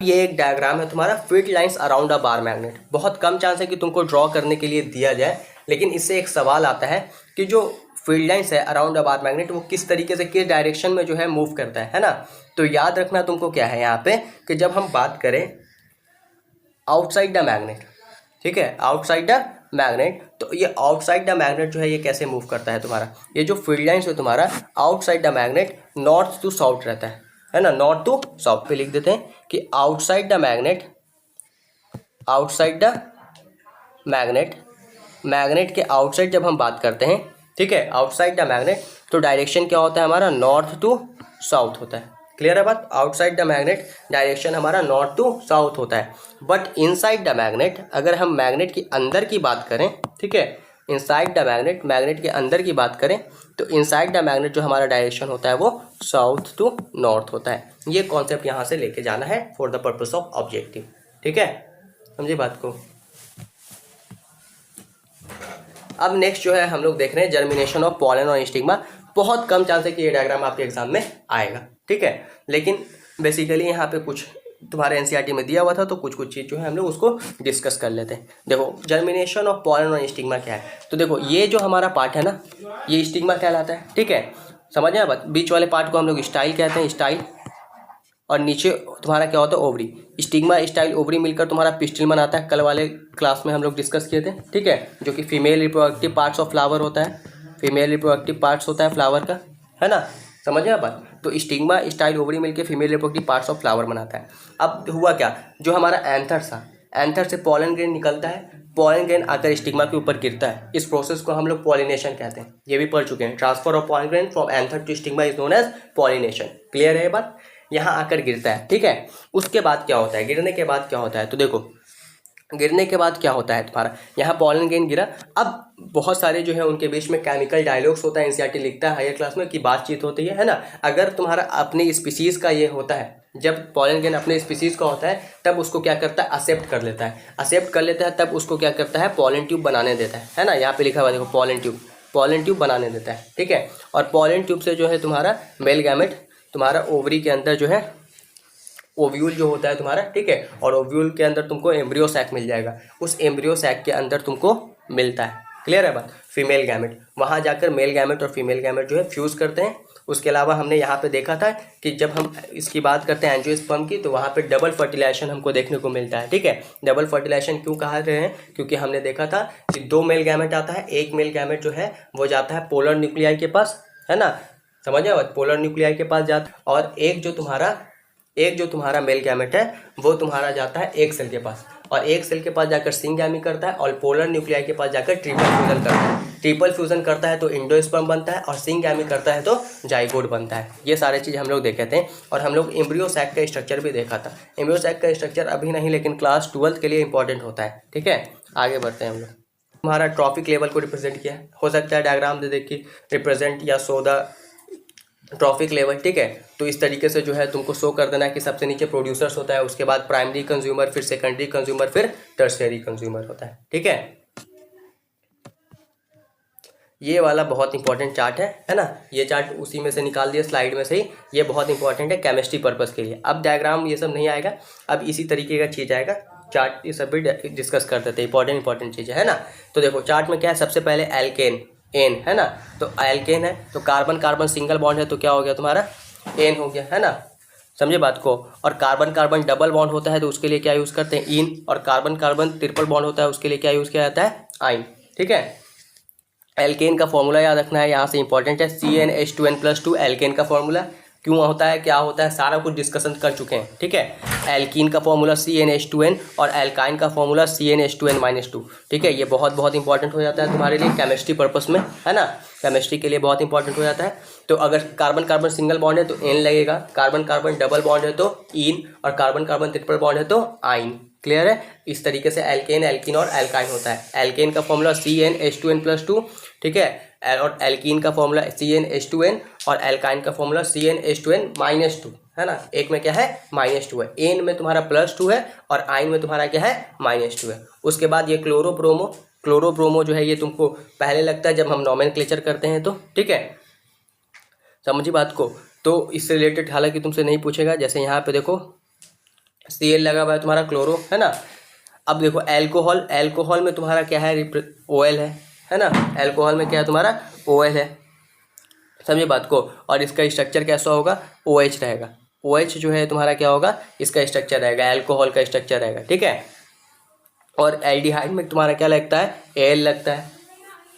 ये एक डायग्राम है तुम्हारा फील्ड लाइंस अराउंड अ बार मैग्नेट। बहुत कम चांस है कि तुमको ड्रॉ करने के लिए दिया जाए, लेकिन इससे एक सवाल आता है कि जो फील्ड लाइंस है अराउंड अ बार मैग्नेट वो किस तरीके से, किस डायरेक्शन में जो है मूव करता है ना। तो याद रखना तुमको क्या है यहाँ पे, कि जब हम बात करें आउटसाइड द मैग्नेट, ठीक है, आउटसाइड द मैग्नेट, तो ये आउटसाइड द मैग्नेट जो है ये कैसे मूव करता है तुम्हारा, ये जो फील्ड लाइंस है तुम्हारा outside the magnet north to south रहता है ना, नॉर्थ टू साउथ पे लिख देते हैं कि outside the magnet, outside the magnet, magnet के आउटसाइड जब हम बात करते हैं, ठीक है, आउटसाइड द मैग्नेट, तो डायरेक्शन क्या होता है हमारा, नॉर्थ टू साउथ होता है, क्लियर है बात। आउटसाइड द मैग्नेट डायरेक्शन हमारा नॉर्थ टू साउथ होता है। बट इनसाइड द मैग्नेट, अगर हम मैग्नेट की अंदर की बात करें, ठीक है, इनसाइड द मैग्नेट, मैग्नेट के अंदर की बात करें, तो इनसाइड द मैग्नेट जो हमारा डायरेक्शन होता है वो साउथ टू नॉर्थ होता है। ये कॉन्सेप्ट यहाँ से लेके जाना है for the purpose of objective, ठीक है, समझिए बात को। अब नेक्स्ट जो है हम लोग देख रहे हैं जर्मिनेशन ऑफ पॉलन और स्टिग्मा। बहुत कम चांस है कि ये डायग्राम आपके एग्जाम में आएगा, ठीक है, लेकिन बेसिकली यहाँ पे कुछ तुम्हारे एनसीईआरटी में दिया हुआ था, तो कुछ चीज़ जो है हम लोग उसको डिस्कस कर लेते हैं। देखो जर्मिनेशन ऑफ पॉलन और स्टिग्मा क्या है, तो देखो ये जो हमारा पार्ट है ना, ये स्टिग्मा कहलाता है, ठीक है, समझ आया बात। बीच वाले पार्ट को हम लोग स्टाइल कहते हैं, स्टाइल, और नीचे तुम्हारा क्या होता है, ओवरी। स्टिग्मा स्टाइल ओवरी मिलकर तुम्हारा पिस्टिल बनाता है, कल वाले क्लास में हम लोग डिस्कस किए थे, ठीक है, जो कि female reproductive parts of flower होता है, फीमेल रिप्रोडक्टिव पार्ट्स होता है फ्लावर का, है ना, समझ गए बात। तो स्टिग्मा स्टाइल ओवरी मिलकर female reproductive parts of flower बनाता है। अब हुआ क्या, जो हमारा एंथर था, एंथर से पॉलन ग्रेन निकलता है, पॉलन ग्रेन आकर स्टिग्मा के ऊपर गिरता है, इस प्रोसेस को हम लोग पॉलिनेशन कहते हैं, ये भी पढ़ चुके हैं। Transfer of pollen grain from anther to stigma is known as pollination, clear है बात। यहाँ आकर गिरता है, ठीक है। उसके बाद क्या होता है, गिरने के बाद क्या होता है, तो देखो गिरने के बाद क्या होता है तुम्हारा, यहाँ पॉलन ग्रेन गिरा। अब बहुत सारे जो है उनके बीच में केमिकल डायलॉग्स होता है, एनसीईआरटी लिखता है हायर क्लास में कि बातचीत होती है ना। अगर तुम्हारा अपने स्पीसीज़ का ये होता है, जब पॉलन ग्रेन अपने स्पीसीज़ का होता है तब उसको क्या करता है, एक्सेप्ट कर लेता है, एक्सेप्ट कर लेता है, तब उसको क्या करता है, पॉलन ट्यूब बनाने देता है ना। यहाँ पे लिखा हुआ देखो पॉलन ट्यूब, पॉलन ट्यूब बनाने देता है, ठीक है। और पॉलन ट्यूब से जो है तुम्हारा मेल गैमेट तुम्हारा ओवरी के अंदर जो है ओव्यूल जो होता है तुम्हारा, ठीक है, और ओव्यूल के अंदर तुमको एम्ब्रियो सैक मिल जाएगा, उस एम्ब्रियो सैक के अंदर तुमको मिलता है, क्लियर है बात। फीमेल गैमेट, वहाँ जाकर मेल गैमेट और फीमेल गैमेट जो है फ्यूज़ करते हैं। उसके अलावा हमने यहाँ पे देखा था कि जब हम इसकी बात करते हैं एंजियोस्पर्म की, तो वहाँ पे डबल फर्टिलाइजेशन हमको देखने को मिलता है, ठीक है। डबल फर्टिलाइजेशन क्यों कहा रहे हैं, क्योंकि हमने देखा था कि 2 मेल गैमेट आता है, एक मेल गैमेट जो है वो जाता है पोलर न्यूक्लियाई के पास, है ना, समझ आए, पोलर न्यूक्लियाई के पास जाता है, और एक जो तुम्हारा मेल गैमेट है वो तुम्हारा जाता है एक सेल के पास, और एक सेल के पास जाकर सिंगैमी करता है, और पोलर न्यूक्लियाई के पास जाकर ट्रिपल फ्यूजन करता है। ट्रिपल फ्यूजन करता है तो इंडोस्पर्म बनता है, और सिंगैमी करता है तो जाइगोट बनता है। ये सारे चीज़ हम लोग देखे थे, और हम लोग एम्ब्रियो सैक का स्ट्रक्चर भी देखा था। एम्ब्रियो सैक का स्ट्रक्चर अभी नहीं, लेकिन क्लास 12th के लिए इंपॉर्टेंट होता है, ठीक है। आगे बढ़ते हैं हम लोग। तुम्हारा ट्रॉफिक लेवल को रिप्रेजेंट किया है, हो सकता है डायग्राम दे देखिए रिप्रेजेंट या शो द ट्रॉफिक लेवल, ठीक है। तो इस तरीके से जो है तुमको शो कर देना है कि सबसे नीचे प्रोड्यूसर्स होता है, उसके बाद प्राइमरी कंज्यूमर, फिर सेकेंडरी कंज्यूमर, फिर टर्शियरी कंज्यूमर होता है, ठीक है। ये वाला बहुत इंपॉर्टेंट चार्ट है ना, ये चार्ट उसी में से निकाल दिया स्लाइड में से ही, ये बहुत इंपॉर्टेंट है केमिस्ट्री पर्पस के लिए। अब डायग्राम ये सब नहीं आएगा, अब इसी तरीके का चीज़ आएगा, चार्ट ये सब भी डिस्कस कर देते हैं, इंपॉर्टेंट चीज़ है ना। तो देखो चार्ट में क्या है, सबसे पहले एल्केन, एन है ना, तो एल्केन है तो कार्बन कार्बन सिंगल बॉन्ड है तो क्या हो गया तुम्हारा, एन हो गया, है ना, समझे बात को। और कार्बन कार्बन डबल बॉन्ड होता है तो उसके लिए क्या यूज़ करते हैं, इन, और कार्बन कार्बन ट्रिपल बॉन्ड होता है उसके लिए क्या यूज़ किया जाता है, आइन, ठीक है। एल्केन का फॉर्मूला याद रखना है, यहाँ से इंपॉर्टेंट है, CnH2n+2 एल्केन का फॉर्मूला। क्यों होता है, क्या होता है, सारा कुछ डिस्कशन कर चुके हैं, ठीक है। एल्कीन का फॉर्मूला CnH2n और एल्काइन का फॉर्मूला CnH2n-2, ठीक है। ये बहुत इंपॉर्टेंट हो जाता है तुम्हारे लिए केमिस्ट्री पर्पस में, है ना, केमिस्ट्री के लिए बहुत इंपॉर्टेंट हो जाता है। तो अगर कार्बन कार्बन सिंगल बॉन्ड है तो एन लगेगा, कार्बन कार्बन डबल बॉन्ड है तो इन, और कार्बन कार्बन ट्रिपल बॉन्ड है तो आइन, क्लियर है। इस तरीके से एल्केन, एल्कीन और एल्काइन होता है। एल्केन का फॉर्मूला CnH2n+2, ठीक है, और एल्कीन का फॉर्मूला CnH2n, और एल्काइन का फॉर्मूला CnH2n-2, है ना। एक में क्या है, -2 है, एन में तुम्हारा +2 है, और आइन में तुम्हारा क्या है, -2 है। उसके बाद ये क्लोरोब्रोमो जो है ये तुमको पहले लगता है जब हम नॉमेनक्लेचर करते हैं तो, ठीक है, समझी बात को। तो इससे रिलेटेड हालांकि तुमसे नहीं पूछेगा, जैसे यहाँ पे देखो Cl लगा हुआ है तुम्हारा क्लोरो, है ना। अब देखो एल्कोहल में तुम्हारा क्या है, OL है ना, एल्कोहल में क्या है तुम्हारा, OL है, समझे बात को। और इसका स्ट्रक्चर कैसा होगा, OH रहेगा, OH जो है तुम्हारा क्या होगा, इसका स्ट्रक्चर रहेगा, एल्कोहल का स्ट्रक्चर रहेगा, ठीक है। और एल्डिहाइड में तुम्हारा क्या लगता है, Al लगता है,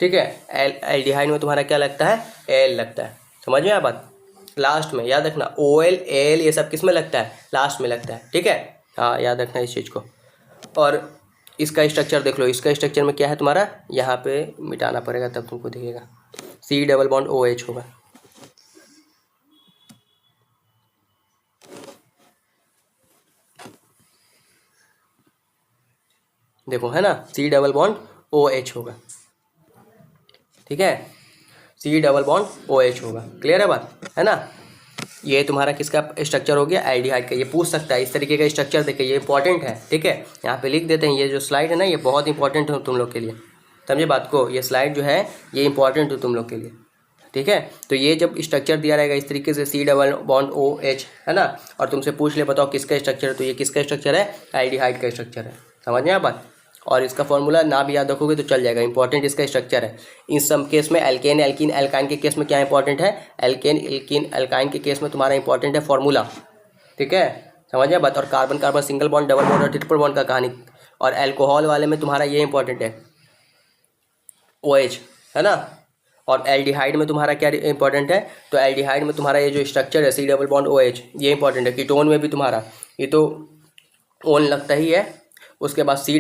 ठीक है, एल्डिहाइड में तुम्हारा क्या लगता है, Al लगता है, समझ में आया बात। लास्ट में याद रखना OL Al ये सब किस में लगता है, लास्ट में लगता है, ठीक है, हाँ याद रखना इस चीज़ को। और इसका स्ट्रक्चर देख लो, इसका स्ट्रक्चर में क्या है तुम्हारा, यहाँ पे मिटाना पड़ेगा तब तुमको दिखेगा, C+OH होगा, देखो है ना, C+OH होगा, ठीक है, C+OH होगा, क्लियर है बात, है ना। ये तुम्हारा किसका स्ट्रक्चर हो गया, एल्डिहाइड का। ये पूछ सकता है इस तरीके का स्ट्रक्चर देखिए, ये इंपॉर्टेंट है, ठीक है, यहाँ पे लिख देते हैं। ये जो स्लाइड है ना ये बहुत इंपॉर्टेंट है तुम लोग के लिए, समझे बात को। ये स्लाइड जो है ये इंपॉर्टेंट है तुम लोग के लिए, ठीक है। तो ये जब स्ट्रक्चर दिया रहेगा इस तरीके से C+OH, है ना, और तुमसे पूछ ले बताओ किसका स्ट्रक्चर है, तो ये किसका स्ट्रक्चर है, एल्डिहाइड का स्ट्रक्चर है, समझ में आया बात। और इसका फॉर्मूला ना भी याद रखोगे तो चल जाएगा, इंपॉर्टेंट इसका स्ट्रक्चर है। इन सब केस में एल्केन, एल्कीन, एल्काइन के केस में क्या इंपॉर्टेंट है, एल्केन, एल्कीन, एल्काइन के केस में तुम्हारा इंपॉर्टेंट है फॉर्मूला, ठीक है, समझ में बात। और carbon carbon single bond, double bond और ट्रिपल बॉन्ड का कहानी। और एल्कोहल वाले में तुम्हारा ये इंपॉर्टेंट है OH, है ना। और एल्डिहाइड में तुम्हारा क्या इंपॉर्टेंट है, तो एल्डिहाइड में तुम्हारा ये जो स्ट्रक्चर है C+OH ये इंपॉर्टेंट है। कीटोन में भी तुम्हारा ये तो ओन लगता ही है, उसके बाद C+O,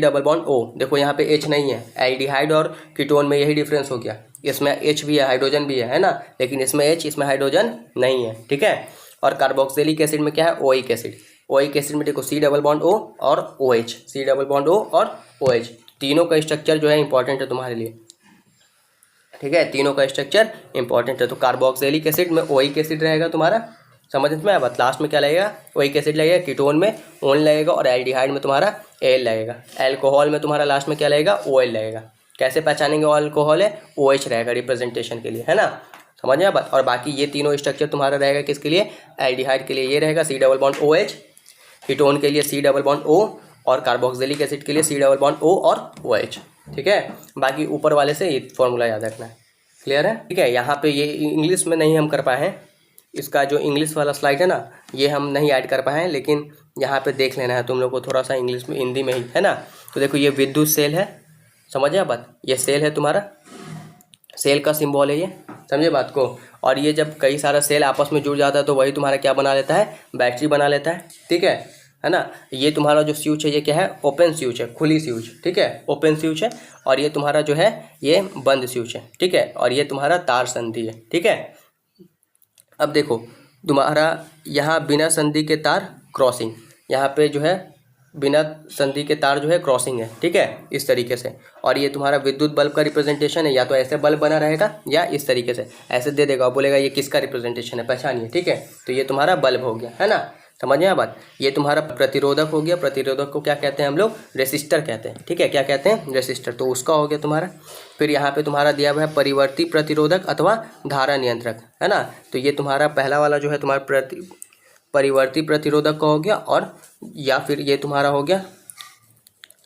देखो यहाँ पे H नहीं है, एल्डिहाइड और कीटोन में यही डिफरेंस हो गया, इसमें H भी है, हाइड्रोजन भी है ना, लेकिन इसमें H, इसमें हाइड्रोजन नहीं है, ठीक है। और कार्बोक्सिलिक एसिड में क्या है, ओइक एसिड, ओइक एसिड में देखो C+O और OH, C+O और OH, तीनों का स्ट्रक्चर जो है इंपॉर्टेंट है तुम्हारे लिए, ठीक है, तीनों का स्ट्रक्चर इंपॉर्टेंट है। तो कार्बोक्सिलिक एसिड में ओइक एसिड रहेगा तुम्हारा, समझ में आया बात। लास्ट में क्या लगेगा, ओइक एसिड लगेगा, कीटोन में ओन लगेगा, और एल्डिहाइड में तुम्हारा एल लगेगा, एल्कोहल में तुम्हारा लास्ट में क्या लगेगा, OL लगेगा, कैसे पहचानेंगे अल्कोहल है, OH रहेगा रिप्रेजेंटेशन के लिए, है ना, समझ में बात। और बाकी ये तीनों स्ट्रक्चर तुम्हारा रहेगा किसके लिए, एल्डिहाइड के लिए ये रहेगा C double bond OH, ketone के लिए C डबल बॉन्ड O, और कार्बोक्सिलिक एसिड के लिए C डबल बॉन्ड O और OH, ठीक है। बाकी ऊपर वाले से ये फॉर्मूला याद रखना है, क्लियर है, ठीक है। यहाँ पे ये इंग्लिश में नहीं हम कर पाए हैं, इसका जो इंग्लिश वाला स्लाइड है ना ये हम नहीं ऐड कर पाए हैं, लेकिन यहाँ पे देख लेना है तुम लोग को थोड़ा सा इंग्लिश में, हिंदी में ही, है ना। तो देखो ये विद्युत सेल है, समझे बात, ये सेल है तुम्हारा, सेल का सिंबल है ये, समझे बात को। और ये जब कई सारा सेल आपस में जुड़ जाता है तो वही तुम्हारा क्या बना लेता है, बैटरी बना लेता है, ठीक है ना। ये तुम्हारा जो स्विच है ये क्या है, ओपन स्विच है, खुली स्विच, ठीक है, ओपन स्विच है। और ये तुम्हारा जो है ये बंद स्विच है, ठीक है। और ये तुम्हारा तार संधि है, ठीक है। अब देखो तुम्हारा यहाँ बिना संधि के तार क्रॉसिंग, यहाँ पे जो है बिना संधि के तार जो है क्रॉसिंग है, ठीक है, इस तरीके से। और ये तुम्हारा विद्युत बल्ब का रिप्रेजेंटेशन है, या तो ऐसे बल्ब बना रहेगा या इस तरीके से ऐसे दे देगा, बोलेगा ये किसका रिप्रेजेंटेशन है, पहचानिए, ठीक है। तो ये तुम्हारा बल्ब हो गया, है ना, समझ में बात। ये तुम्हारा प्रतिरोधक हो गया, प्रतिरोधक को क्या कहते हैं हम लोग, रेसिस्टर कहते हैं, ठीक है, क्या कहते हैं, रेसिस्टर, तो उसका हो गया तुम्हारा। फिर यहाँ पे तुम्हारा दिया हुआ है परिवर्ती प्रतिरोधक अथवा धारा नियंत्रक, है ना। तो ये तुम्हारा पहला वाला जो है तुम्हारा परिवर्ती प्रतिरोधक का हो गया, और या फिर ये तुम्हारा हो गया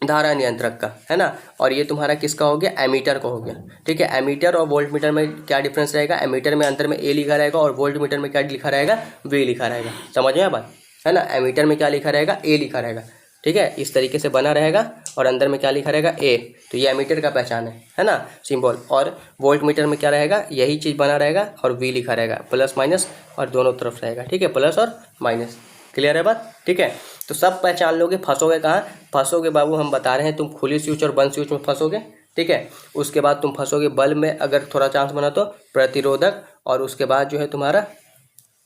धारा नियंत्रक का, है ना। और ये तुम्हारा किसका हो गया, एमीटर का हो गया, ठीक है। एमीटर और वोल्ट मीटर में क्या डिफरेंस रहेगा, एमीटर में अंतर में A लिखा रहेगा और वोल्ट मीटर में क्या लिखा रहेगा, V लिखा रहेगा, समझ में बात, है ना। एमीटर में क्या लिखा रहेगा, A लिखा रहेगा, ठीक है, इस तरीके से बना रहेगा, और अंदर में क्या लिखा रहेगा, A, तो ये एमीटर का पहचान है ना, सिंबल। और वोल्ट मीटर में क्या रहेगा, यही चीज़ बना रहेगा, और V लिखा रहेगा, प्लस माइनस और दोनों तरफ रहेगा, ठीक है, प्लस और माइनस, क्लियर है बात, ठीक है। तो सब पहचान लोगे, फंसोगे कहाँ, फंसोगे बाबू, हम बता रहे हैं तुम खुली स्विच और बंद स्विच में फंसोगे, ठीक है। उसके बाद तुम फंसोगे बल्ब में, अगर थोड़ा चांस बना तो प्रतिरोधक, और उसके बाद जो है तुम्हारा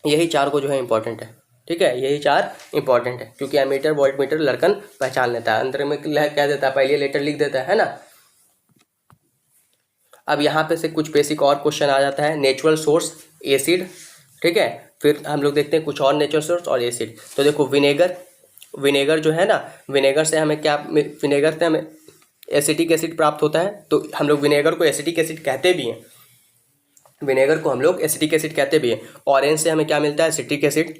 यही चार को जो है इंपॉर्टेंट है, ठीक है, यही चार इंपॉर्टेंट है, क्योंकि एमीटर वोल्ट मीटर लड़कन पहचान लेता है, अंदर में क्या देता है, पहले लेटर लिख देता है ना। अब यहाँ पे से कुछ बेसिक और क्वेश्चन आ जाता है, नेचुरल सोर्स एसिड, ठीक है। फिर हम लोग देखते हैं कुछ और नेचुरल सोर्स और एसिड। तो देखो विनेगर जो है ना, विनेगर से हमें एसिटिक एसिड प्राप्त होता है, तो हम लोग विनेगर को एसिटिक एसिड कहते भी हैं, विनेगर को हम लोग एसिटिक एसिड कहते भी हैं। ऑरेंज से हमें क्या मिलता है, सिट्रिक एसिड।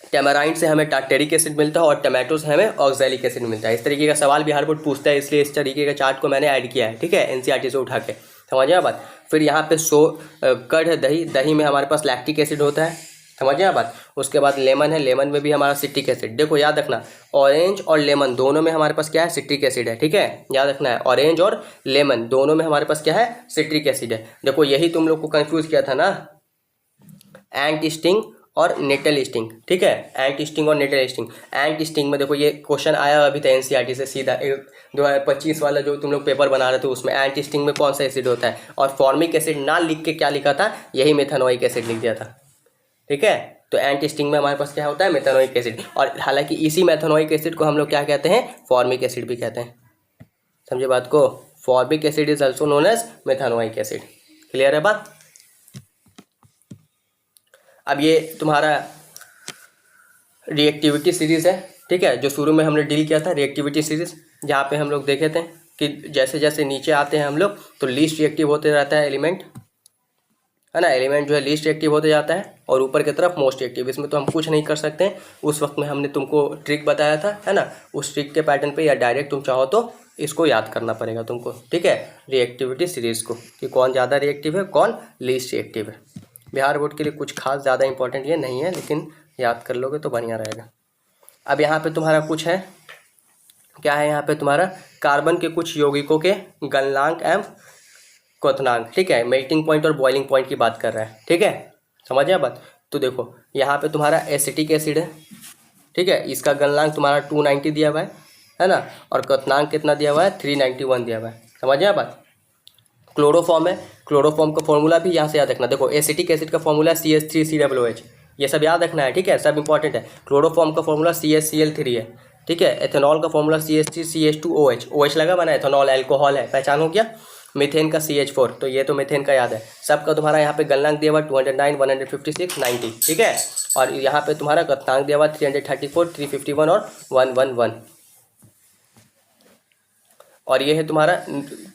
टेमाराइंड से हमें टार्टेरिक एसिड मिलता है, और टमाटो से हमें ऑक्सैलिक एसिड मिलता है। इस तरीके का सवाल बिहार बोर्ड पूछता है, इसलिए इस तरीके का चार्ट को मैंने ऐड किया है, ठीक है, NCERT से उठा के, समझिए बात। फिर यहाँ पे कर्ड है, दही में हमारे पास लैक्टिक एसिड होता है, समझिए बात। उसके बाद लेमन है, लेमन में भी हमारा सिट्रिक एसिड। देखो याद रखना, ऑरेंज और लेमन दोनों में हमारे पास क्या है, सिट्रिक एसिड है, ठीक है, याद रखना है, ऑरेंज और लेमन दोनों में हमारे पास क्या है, सिट्रिक एसिड है। देखो यही तुम लोग को कंफ्यूज किया था ना, एंट स्टिंग और नेटल स्टिंग, ठीक है, एंट स्टिंग और नेटल स्टिंग। एंट स्टिंग में देखो ये क्वेश्चन आया अभी था NCERT से सीधा, 2025 वाला जो तुम लोग पेपर बना रहे थे उसमें, एंट स्टिंग में कौन सा एसिड होता है, और फॉर्मिक एसिड ना लिख के क्या लिखा था, यही मेथनोइक एसिड लिख दिया था, ठीक है। तो एंट स्टिंग में हमारे पास क्या होता है, मेथनोइक एसिड। और हालांकि इसी मेथनोइक एसिड को हम लोग क्या कहते हैं, फॉर्मिक एसिड भी कहते हैं, समझे बात को। Formic acid is also known as methanoic acid, clear है बात। अब ये तुम्हारा रिएक्टिविटी सीरीज है, ठीक है, जो शुरू में हमने डील किया था, रिएक्टिविटी सीरीज, जहाँ पे हम लोग देखे थे कि जैसे जैसे नीचे आते हैं हम लोग तो लीस्ट रिएक्टिव होते रहता है एलिमेंट, है ना, एलिमेंट जो है लीस्ट रिएक्टिव होते जाता है, और ऊपर की तरफ मोस्ट रिएक्टिव। इसमें तो हम कुछ नहीं कर सकते हैं, उस वक्त में हमने तुमको ट्रिक बताया था, है ना, उस ट्रिक के पैटर्न पे या डायरेक्ट तुम चाहो तो इसको याद करना पड़ेगा तुमको, ठीक है, रिएक्टिविटी सीरीज को, कि कौन ज़्यादा रिएक्टिव है, कौन लीस्ट रिएक्टिव है। बिहार बोर्ड के लिए कुछ खास ज़्यादा इंपॉर्टेंट ये नहीं है, लेकिन याद कर लोगे तो बढ़िया रहेगा। अब यहाँ पे तुम्हारा कुछ है, क्या है यहाँ पे तुम्हारा, कार्बन के कुछ यौगिकों के गलनांक एवं क्वथनांक, ठीक है, मेल्टिंग पॉइंट और बॉइलिंग पॉइंट की बात कर रहा है, ठीक है, समझिए बात। तो देखो यहाँ पे तुम्हारा एसिटिक एसिड है, ठीक है, इसका गलनांक तुम्हारा 290 दिया हुआ है ना, और क्वथनांक कितना दिया हुआ है, 391 दिया हुआ है, समझिए बात। क्लोरोफॉर्म है, क्लोरोफॉर्म का फॉर्मूला भी यहाँ से याद रखना। देखो एसिटिक एसिड का फॉर्मूला CH3COOH, ये सब याद रखना है, ठीक है, सब इंपॉर्टेंट है। क्लोरोफॉर्म का फॉर्मूला CHCl3 है, ठीक है। एथेनॉल का फॉर्मूला CH3CH2OH, OH लगा बना, एथेनॉल अल्कोहल है, पहचान हो गया। मीथेन का CH4, तो ये तो मीथेन का याद है। सबका तुम्हारा यहाँ पे गलनांक दिया हुआ 209, 156, 90, ठीक है। और यहाँ पे तुम्हारा क्वथनांक दिया हुआ 334, 351 और 111, और ये है तुम्हारा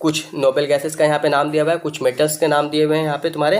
कुछ नोबल गैसेस का यहाँ पे नाम दिया हुआ है, कुछ मेटल्स के नाम दिए हुए हैं यहाँ पे तुम्हारे,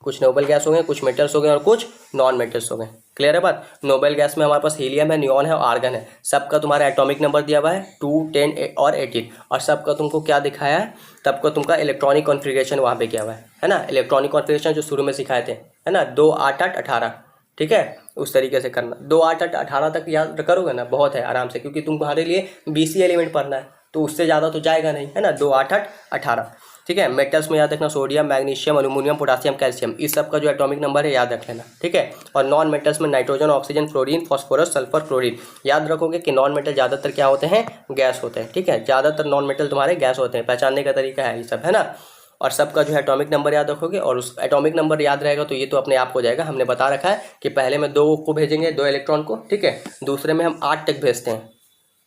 कुछ नोबल गैस हो गए, कुछ मेटल्स हो गए और कुछ नॉन मेटल्स हो गए। क्लियर है बात। नोबल गैस में हमारे पास हीलियम है, नियॉन है और आर्गन है। सबका तुम्हारा एटॉमिक नंबर दिया हुआ है 2, 10 और 18, और सबका तुमको क्या दिखाया है, सबको तुमका इलेक्ट्रॉनिक कॉन्फ़िगरेशन वहाँ पे किया हुआ है ना। इलेक्ट्रॉनिक कॉन्फ़िगरेशन जो शुरू में सिखाए थे, है ना, 2, 8, 8, 18, ठीक है, उस तरीके से करना। 2, 8, 8, 18 तक याद करोगे ना, बहुत है आराम से, क्योंकि तुम्हारे लिए BC एलिमेंट पढ़ना है, तो उससे ज़्यादा तो जाएगा नहीं, है ना। 2, 8, 8, 18, ठीक है। मेटल्स में याद रखना sodium, magnesium, aluminium, potassium, calcium, इस सब का जो एटॉमिक नंबर है याद रख लेना, ठीक है। और नॉन मेटल्स में nitrogen, oxygen, fluorine, phosphorus, sulphur, chlorine. याद रखोगे कि नॉन मेटल ज़्यादातर क्या होते हैं, गैस होते हैं, ठीक है। ज़्यादातर नॉन मेटल तुम्हारे गैस होते हैं, पहचानने का तरीका है ये सब, है ना। और सबका जो है एटॉमिक नंबर याद रखोगे, और उस एटॉमिक नंबर याद रहेगा तो ये तो अपने आप हो जाएगा। हमने बता रखा है कि पहले में 2 को भेजेंगे, 2 इलेक्ट्रॉन को, ठीक है। दूसरे में हम 8 तक भेजते हैं,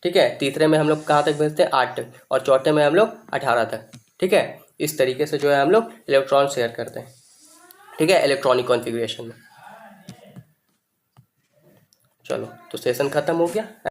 ठीक है। तीसरे में हम लोग कहाँ तक भेजते हैं, 8 तक, और चौथे में हम लोग 18 तक, ठीक है। इस तरीके से जो है हम लोग इलेक्ट्रॉन शेयर करते हैं, ठीक है, इलेक्ट्रॉनिक कॉन्फ़िगरेशन में। चलो, तो सेशन खत्म हो गया।